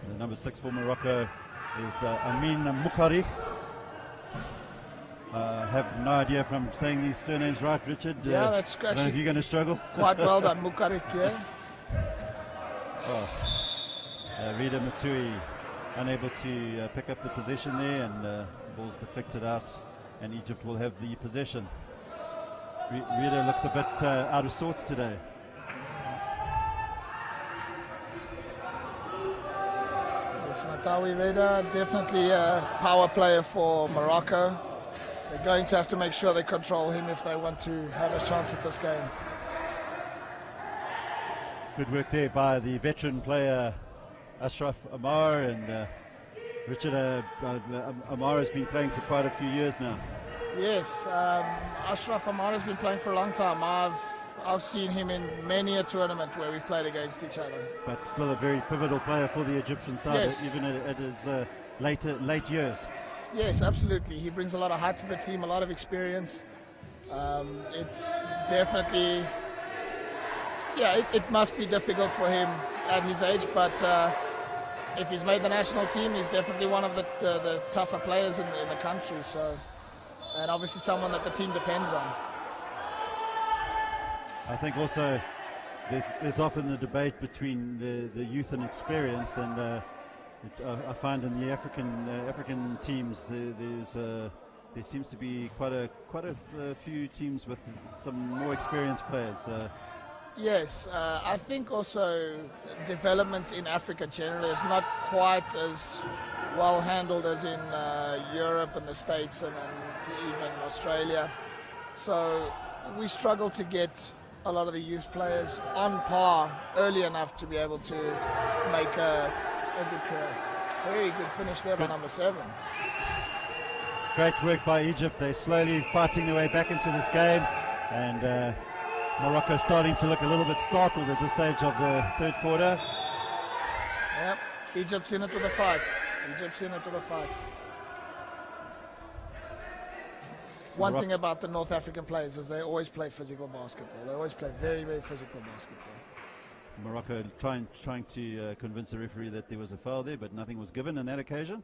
The number 6 for Morocco is Amin Moukarich. Have no idea if I'm saying these surnames right, Richard. Yeah, that's I don't know if you're going to struggle. Quite well done, Moukarich, yeah. Rida Matui unable to pick up the possession there, and ball's deflected out, and Egypt will have the possession. Rida looks a bit out of sorts today. Yes, Matawi Rida, definitely a power player for Morocco. They're going to have to make sure they control him if they want to have a chance at this game. Good work there by the veteran player Ashraf Amar, and Richard, Amar has been playing for quite a few years now. Yes, Ashraf Amar has been playing for a long time. I've seen him in many a tournament where we've played against each other. But still a very pivotal player for the Egyptian side, yes. Even at his late years. Yes, absolutely. He brings a lot of height to the team, a lot of experience. It's definitely, it must be difficult for him at his age, but if he's made the national team, he's definitely one of the tougher players in the country. So, and obviously someone that the team depends on. I think also there's often the debate between the youth and experience, and I find in the African teams there seems to be quite a few teams with some more experienced players. Yes, I think also development in Africa generally is not quite as well handled as in Europe and the States and even Australia. So we struggle to get a lot of the youth players on par early enough to be able to make a good career. Very good finish there by number 7. Great work by Egypt. They're slowly fighting their way back into this game, and Morocco starting to look a little bit startled at this stage of the third quarter. Yep, Egypt's in it with a fight. Egypt's in it with a fight. one thing about the North African players is they always play physical basketball. They always play very, very physical basketball. Morocco trying to convince the referee that there was a foul there, but nothing was given on that occasion.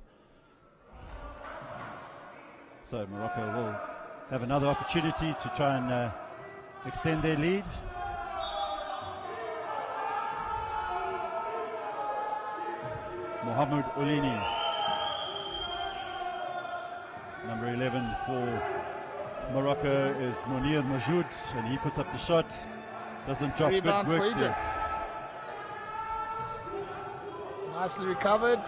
So Morocco will have another opportunity to try and extend their lead. Mohamed Oulini, number 11 for Morocco is Monir Majoud, and he puts up the shot. Doesn't drop. Rebound Good work for there. Egypt. Nicely recovered.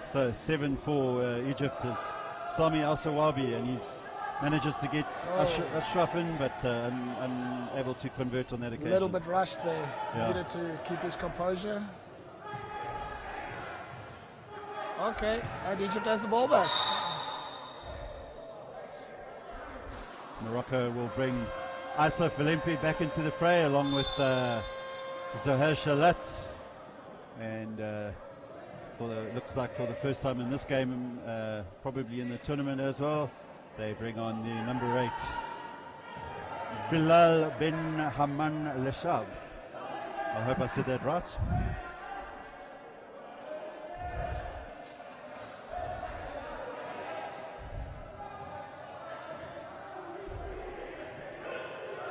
So 7 for Egypt is Sami Al-Sawabi, and he's manages to get Ashraf in, but unable to convert on that occasion. A little bit rushed there. Yeah. Needed to keep his composure. Okay, and Egypt has the ball back. Morocco will bring Issa Filimpi back into the fray along with Zohair Shalat, and looks like for the first time in this game, probably in the tournament as well, they bring on the number 8, Bilal bin Haman Leshab. I hope I said that right.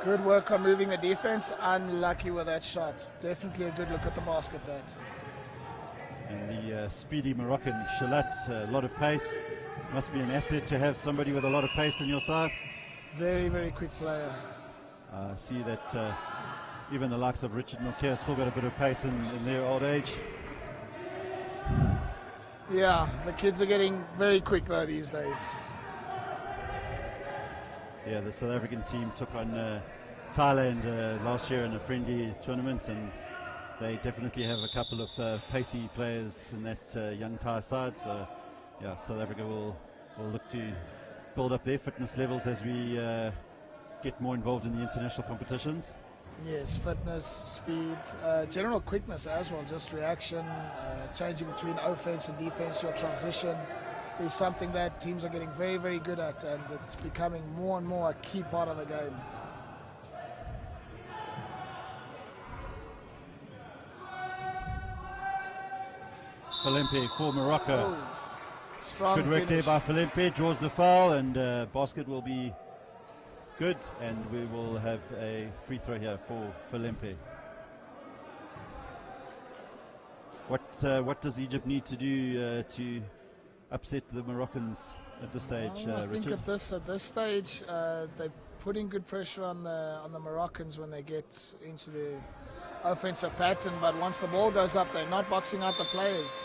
Good work on moving the defense. Unlucky with that shot. Definitely a good look at the basket, that. And the speedy Moroccan Shalat, a lot of pace. Must be an asset to have somebody with a lot of pace on your side. Very, very quick player. See that even the likes of Richard Nokia still got a bit of pace in their old age. Yeah, the kids are getting very quick though these days. Yeah, the South African team took on Thailand last year in a friendly tournament, and they definitely have a couple of pacey players in that young Thai side. So, yeah, South Africa will look to build up their fitness levels as we get more involved in the international competitions. Yes, fitness, speed, general quickness as well, just reaction, changing between offense and defense, your transition is something that teams are getting very, very good at, and it's becoming more and more a key part of the game. Filimpi for Morocco. Oh, strong Good work finish. there by Filimpi, draws the foul, and basket will be good, and we will have a free throw here for Filimpi. What does Egypt need to do to upset the Moroccans at this stage, I think Richard? at this stage they're putting good pressure on the Moroccans when they get into the offensive pattern, but once the ball goes up, they're not boxing out the players.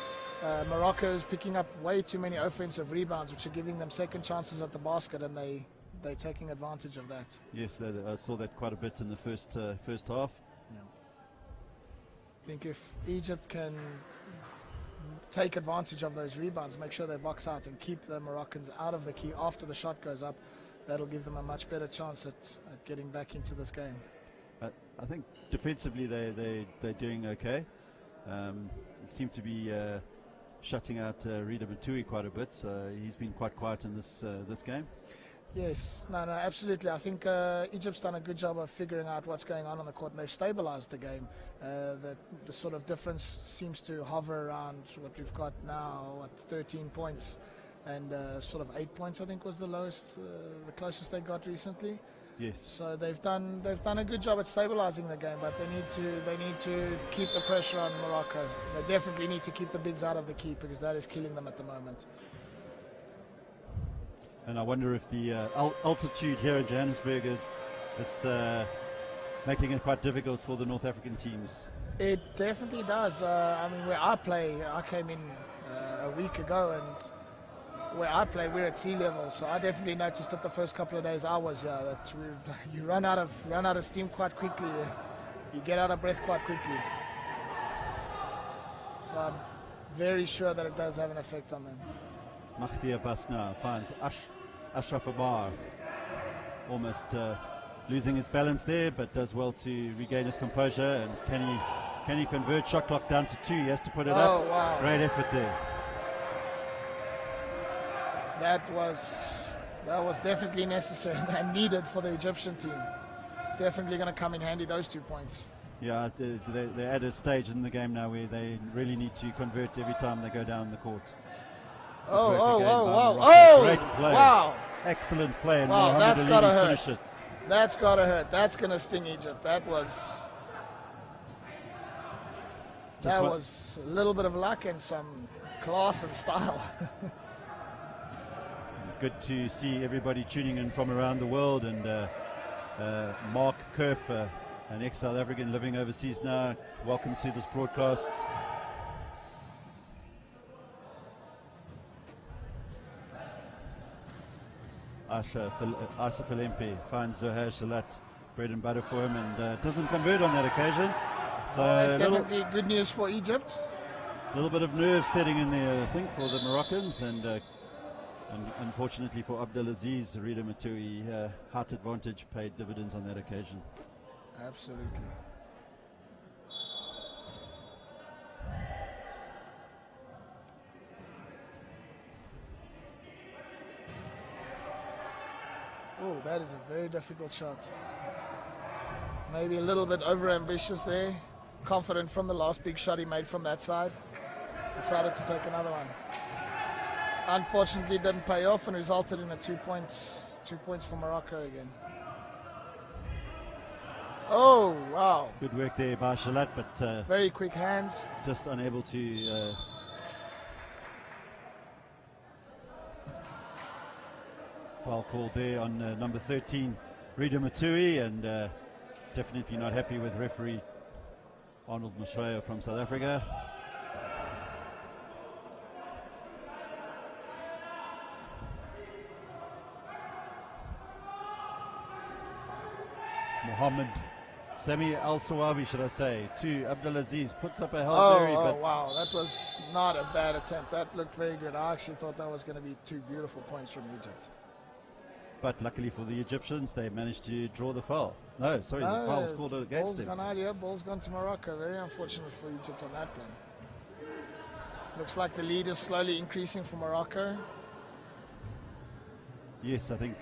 Morocco is picking up way too many offensive rebounds, which are giving them second chances at the basket, and they're taking advantage of that. Yes, I saw that quite a bit in the first half. I think if Egypt can take advantage of those rebounds, make sure they box out and keep the Moroccans out of the key after the shot goes up, that'll give them a much better chance at getting back into this game. I think defensively they're doing okay. Seem to be shutting out Rida Matui quite a bit. He's been quite quiet in this game. Yes, no, absolutely. I think Egypt's done a good job of figuring out what's going on the court, and they've stabilized the game. The sort of difference seems to hover around what we've got now, 13 points, and sort of 8 points, I think, was the lowest, the closest they got recently. Yes. So they've done a good job at stabilizing the game, but they need to keep the pressure on Morocco. They definitely need to keep the bigs out of the key, because that is killing them at the moment. And I wonder if the altitude here in Johannesburg is making it quite difficult for the North African teams. It definitely does. I mean, where I play, I came in a week ago, and where I play, we're at sea level. So I definitely noticed that the first couple of days I was here that you run out of steam quite quickly. You get out of breath quite quickly. So I'm very sure that it does have an effect on them. Mahdia Basna finds Ashraf Abar, almost losing his balance there, but does well to regain his composure. And can he convert? Shot clock down to 2. He has to put it up. Wow. Great effort there. That was definitely necessary and needed for the Egyptian team. Definitely going to come in handy, those 2 points. Yeah, they're at a stage in the game now where they really need to convert every time they go down the court. Great play. Wow. Excellent play. And Wow, Mohamed that's got to Alini hurt. finish it. That's got to hurt. That's going to sting Egypt. That was a little bit of luck and some class and style. Good to see everybody tuning in from around the world. And Mark Kerf, an ex-South African living overseas now, welcome to this broadcast. Asif Alempe finds Zohair Shalat, bread and butter for him, and doesn't convert on that occasion. So that's definitely good news for Egypt. A little bit of nerve setting in there, I think, for the Moroccans, and unfortunately for Abdelaziz, Rida Matui, height advantage paid dividends on that occasion. Absolutely. Oh, that is a very difficult shot. Maybe a little bit over-ambitious there. Confident from the last big shot he made from that side. Decided to take another one. Unfortunately, didn't pay off and resulted in a 2 points for Morocco again. Oh, wow. Good work there by Shalat, but very quick hands. Just unable to foul called there on number 13, Rida Matui, and definitely not happy with referee Arnold Mashaya from South Africa. Mohammed Sami Al-Sawabi, should I say, to Abdelaziz, puts up a hell berry. Oh, wow, that was not a bad attempt. That looked very good. I actually thought that was going to be 2 beautiful points from Egypt. But luckily for the Egyptians, they managed to draw the foul. No, sorry, the foul was called against them. Ball's gone out here, ball's gone to Morocco. Very unfortunate for Egypt on that one. Looks like the lead is slowly increasing for Morocco. Yes, I think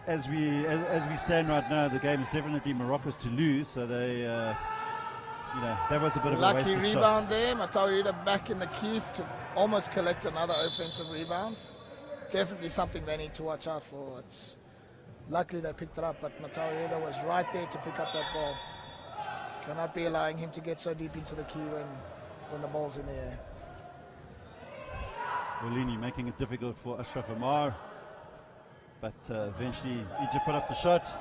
as we stand right now, the game is definitely Morocco's to lose. So they, that was a bit of a wasted shot. Lucky rebound there. Matawirida back in the key to almost collect another offensive rebound. Definitely something they need to watch out for. It's luckily they picked it up, but Matawirida was right there to pick up that ball. Cannot be allowing him to get so deep into the key when the ball's in the air. Olini making it difficult for Ashraf Amar, but eventually Egypt put up the shot,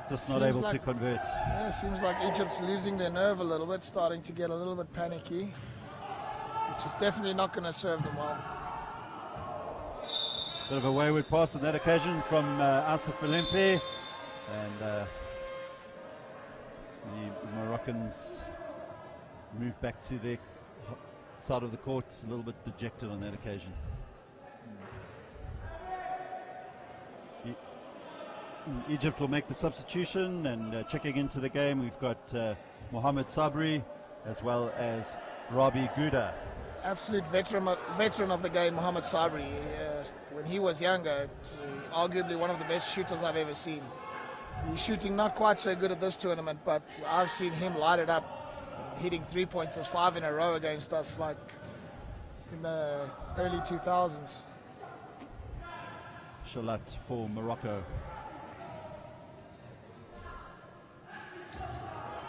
just not able to convert. Yeah, it seems like Egypt's losing their nerve a little bit, starting to get a little bit panicky, which is definitely not going to serve them well. Bit of a wayward pass on that occasion from Asif Alempe, and the Moroccans move back to their side of the court, a little bit dejected on that occasion. Egypt will make the substitution, and checking into the game we've got Mohamed Sabri as well as Rabi Gouda. Absolute veteran of the game, Mohamed Sabri. When he was younger, arguably one of the best shooters I've ever seen. He's shooting not quite so good at this tournament, but I've seen him light it up, hitting 3-pointers 5 in a row against us like in the early 2000s. Shalat for Morocco.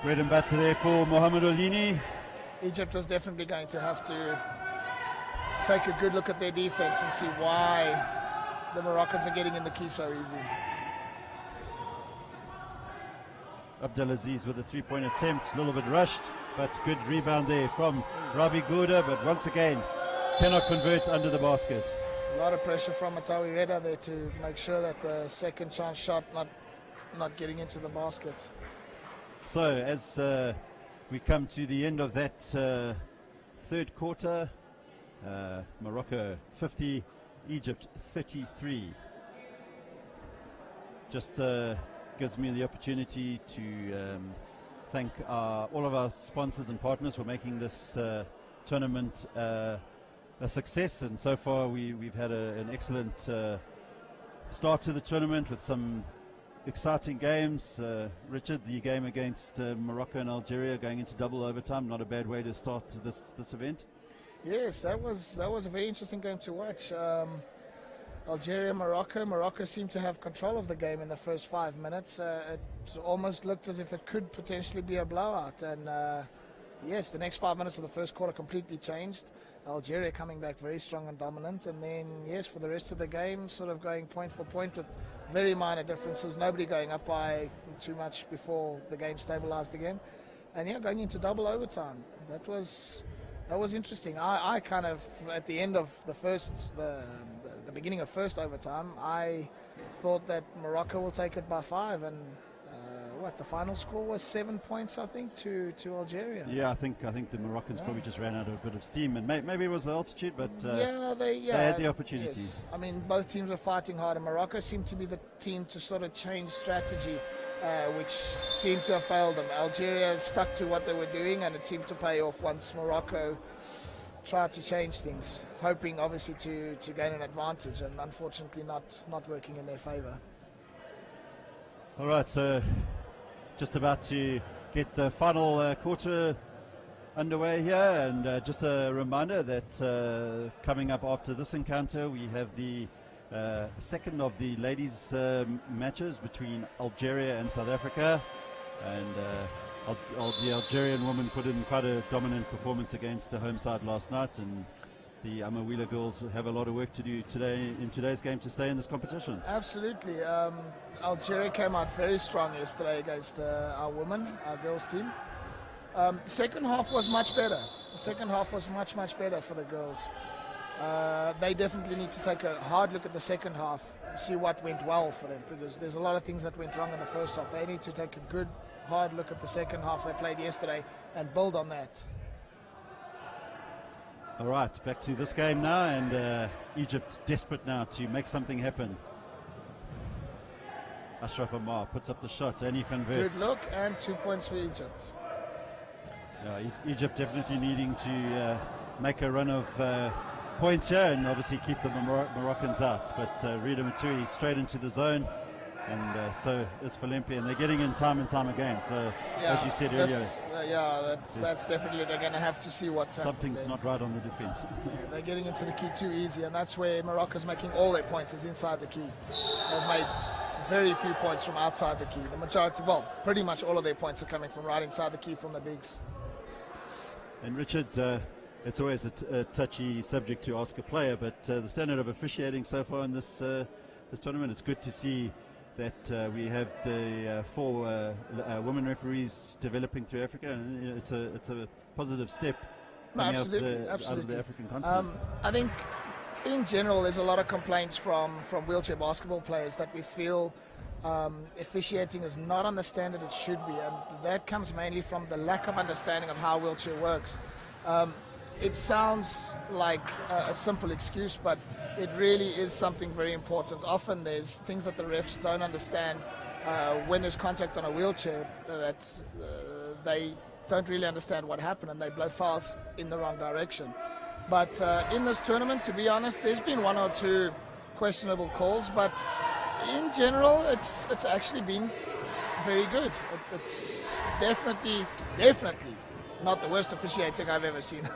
Bread and butter there for Mohamed Olini. Egypt is definitely going to have to take a good look at their defense and see why the Moroccans are getting in the key so easy. Abdelaziz with a 3-point attempt, a little bit rushed, but good rebound there from Rabi Gouda, but once again cannot convert under the basket. A lot of pressure from Matawirida there to make sure that the second chance shot not getting into the basket. So as we come to the end of that third quarter, Morocco 50, Egypt 33. Just gives me the opportunity to thank all of our sponsors and partners for making this tournament a success, and so far we've had an excellent start to the tournament with some exciting games. Richard, the game against Morocco and Algeria going into double overtime, not a bad way to start this event. Yes, that was a very interesting game to watch. Algeria, Morocco seemed to have control of the game in the first 5 minutes. It almost looked as if it could potentially be a blowout, and yes, the next 5 minutes of the first quarter completely changed. Algeria coming back very strong and dominant, and then yes, for the rest of the game, sort of going point for point with very minor differences, nobody going up by too much before the game stabilized again, and yeah, going into double overtime. That was interesting. I kind of, at the end of the beginning of first overtime, I thought that Morocco will take it by 5, and the final score was 7 points, I think, to Algeria. Yeah, I think the Moroccans probably just ran out of a bit of steam, and maybe it was the altitude, but they had the opportunity. Yes. I mean, both teams were fighting hard, and Morocco seemed to be the team to sort of change strategy, which seemed to have failed them. Algeria stuck to what they were doing, and it seemed to pay off once Morocco tried to change things, hoping obviously to gain an advantage, and unfortunately not working in their favour. All right, so just about to get the final quarter underway here, and just a reminder that coming up after this encounter, we have the second of the ladies' matches between Algeria and South Africa, and the Algerian women put in quite a dominant performance against the home side last night, and the Amawila girls have a lot of work to do in today's game to stay in this competition. Absolutely. Algeria came out very strong yesterday against our girls team. Second half was much better. The second half was much better for the girls. They definitely need to take a hard look at the second half, see what went well for them, because there's a lot of things that went wrong in the first half. They need to take a good hard look at the second half they played yesterday and build on that. All right, back to this game now, and Egypt desperate now to make something happen. Ashraf Amar puts up the shot and he converts. Good look, and 2 points for Egypt. Yeah, Egypt definitely needing to make a run of points here and obviously keep the Moroccans out. But Rida Maturi straight into the zone, and so is Falempi, and they're getting in time and time again. So as you said earlier, that's definitely, they're going to have to see what's something's happening. not right on the defense. They're getting into the key too easy, and that's where Morocco's making all their points is inside the key. They've made very few points from outside the key. The majority, well, pretty much all of their points are coming from right inside the key from the bigs. And Richard, it's always a touchy subject to ask a player, but the standard of officiating so far in this tournament, it's good to see that we have the 4 women referees developing through Africa, and it's a positive step coming out of the African continent. I think in general there's a lot of complaints from wheelchair basketball players that we feel officiating is not on the standard it should be, and that comes mainly from the lack of understanding of how wheelchair works. It sounds like a simple excuse, but it really is something very important. Often there's things that the refs don't understand when there's contact on a wheelchair, that they don't really understand what happened, and they blow fouls in the wrong direction. But in this tournament, to be honest, there's been 1 or 2 questionable calls, but in general, it's actually been very good. It's definitely not the worst officiating I've ever seen.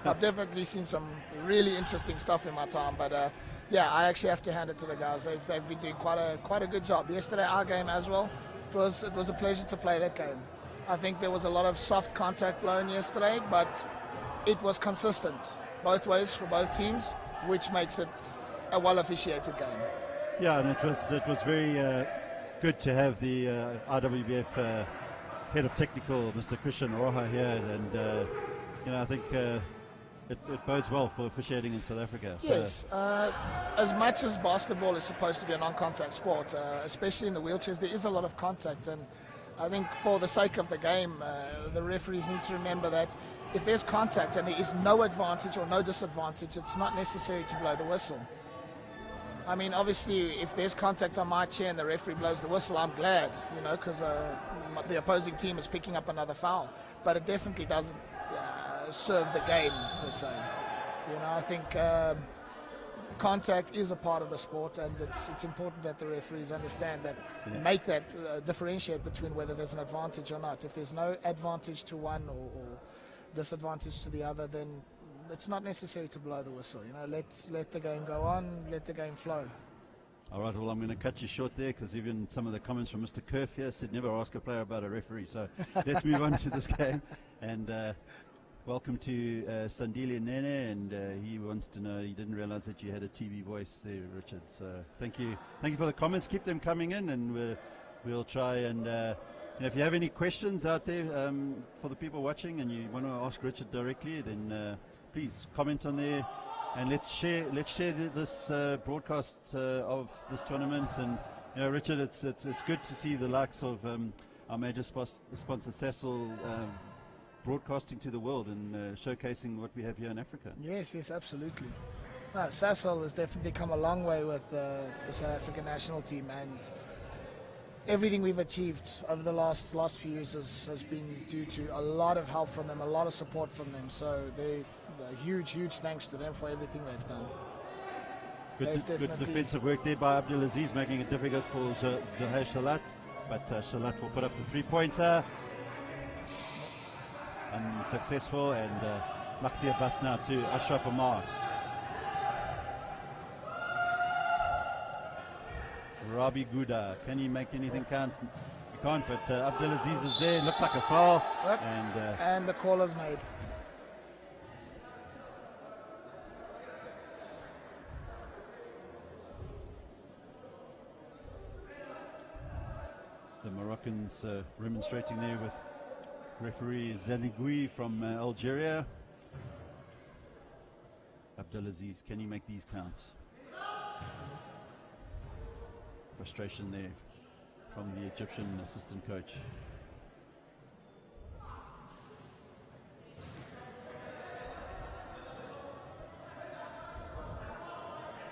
I've definitely seen some really interesting stuff in my time, but I actually have to hand it to the guys. They've been doing quite a good job. Yesterday, our game as well, it was a pleasure to play that game. I think there was a lot of soft contact blown yesterday, but it was consistent both ways for both teams, which makes it a well officiated game. Yeah, and it was very good to have the IWBF head of technical, Mr. Christian Oroha, here, and I think it bodes well for officiating in South Africa. Yes, as much as basketball is supposed to be a non-contact sport, especially in the wheelchairs, there is a lot of contact, and I think for the sake of the game, the referees need to remember that if there's contact and there is no advantage or no disadvantage, it's not necessary to blow the whistle. I mean, obviously, if there's contact on my chair and the referee blows the whistle, I'm glad, because the opposing team is picking up another foul. But it definitely doesn't serve the game, per se. I think contact is a part of the sport, and it's important that the referees understand that, make that differentiate between whether there's an advantage or not. If there's no advantage to one or disadvantage to the other, then it's not necessary to blow the whistle. Let the game go on, let the game flow. All right, well, I'm going to cut you short there because even some of the comments from Mr. Kerf here said never ask a player about a referee. So let's move on to this game. And welcome to Sandile Nene, and he wants to know, he didn't realize that you had a TV voice there, Richard. So thank you for the comments. Keep them coming in, and we'll try and if you have any questions out there for the people watching and you want to ask Richard directly, then please comment on there. And let's share this broadcast of this tournament. And Richard, it's good to see the likes of our major sponsor Sasol broadcasting to the world and showcasing what we have here in Africa. Yes, absolutely. Sasol has definitely come a long way with the South African national team, and everything we've achieved over the last few years has been due to a lot of help from them, a lot of support from them. So huge thanks to them for everything they've done. Good defensive work there by Abdulaziz, making it difficult for Zohair Shalat, but Shalat will put up the 3-pointer. Unsuccessful, and Makhtia Bas now to Ashraf Omar. Rabi Gouda, can he make anything count? He can't, but Abdulaziz is there, looked like a foul. Yep. And the call is made. The Moroccans remonstrating there with referee Zanigui from Algeria. Abdulaziz, can you make these count? Frustration there from the Egyptian assistant coach.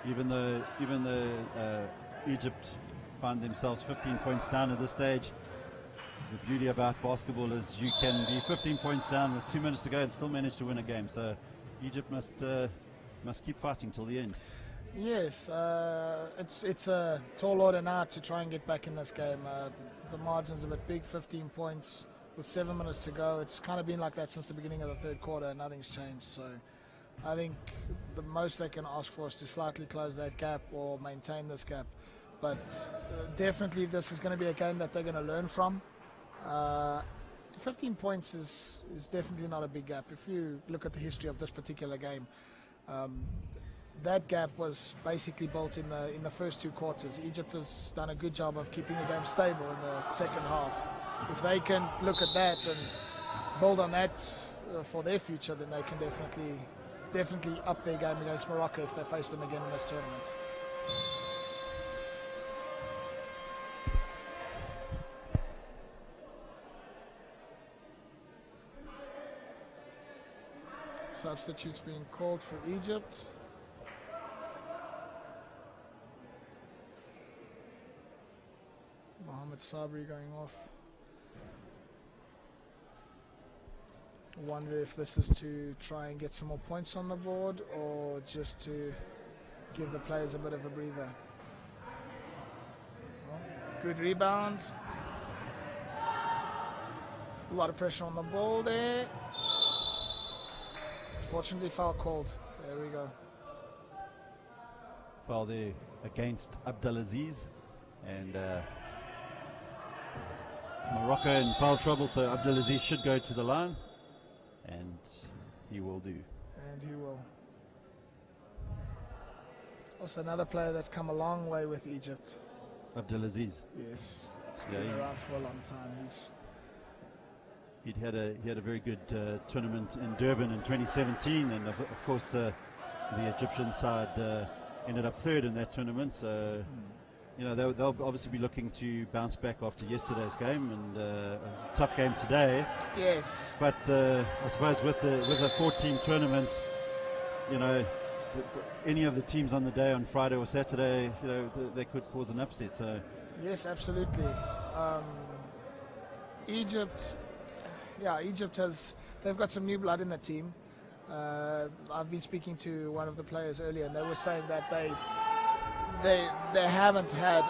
Even though Egypt find themselves 15 points down at this stage, the beauty about basketball is you can be 15 points down with 2 minutes to go and still manage to win a game. So Egypt must keep fighting till the end. Yes, it's a tall order now to try and get back in this game. The margin's a bit big, 15 points with 7 minutes to go. It's kind of been like that since the beginning of the third quarter, and nothing's changed. So I think the most they can ask for is to slightly close that gap or maintain this gap. But definitely this is going to be a game that they're going to learn from. 15 points is definitely not a big gap. If you look at the history of this particular game, that gap was basically built in the first 2 quarters. Egypt has done a good job of keeping the game stable in the second half. If they can look at that and build on that for their future, then they can definitely up their game against Morocco if they face them again in this tournament. Substitutes being called for Egypt. Mohamed Sabri going off. Wonder if this is to try and get some more points on the board or just to give the players a bit of a breather. Well, good rebound. A lot of pressure on the ball there. Fortunately, foul called. There we go. Foul there against Abdulaziz, and Morocco in foul trouble, so Abdulaziz should go to the line, and he will do. And he will. Also another player that's come a long way with Egypt. Abdulaziz. Yes. He's been around for a long time. He had a very good tournament in Durban in 2017, and of course the Egyptian side ended up third in that tournament. So they'll obviously be looking to bounce back after yesterday's game, and a tough game today. Yes. But I suppose with a 14 tournament, any of the teams on the day on Friday or Saturday, they could cause an upset. So yes, absolutely. Egypt they've got some new blood in the team. I've been speaking to one of the players earlier, and they were saying that they haven't had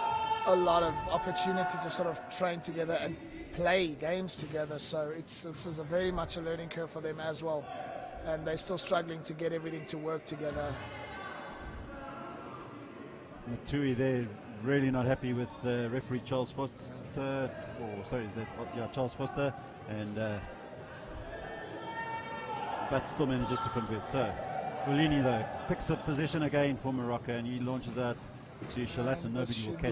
a lot of opportunity to sort of train together and play games together. So this is very much a learning curve for them as well, and they're still struggling to get everything to work together. Matui, they're really not happy with referee Charles Foster, Charles Foster, and but still manages to convert. So Ulini though picks up position again for Morocco, and he launches out to Shalat, and nobody will catch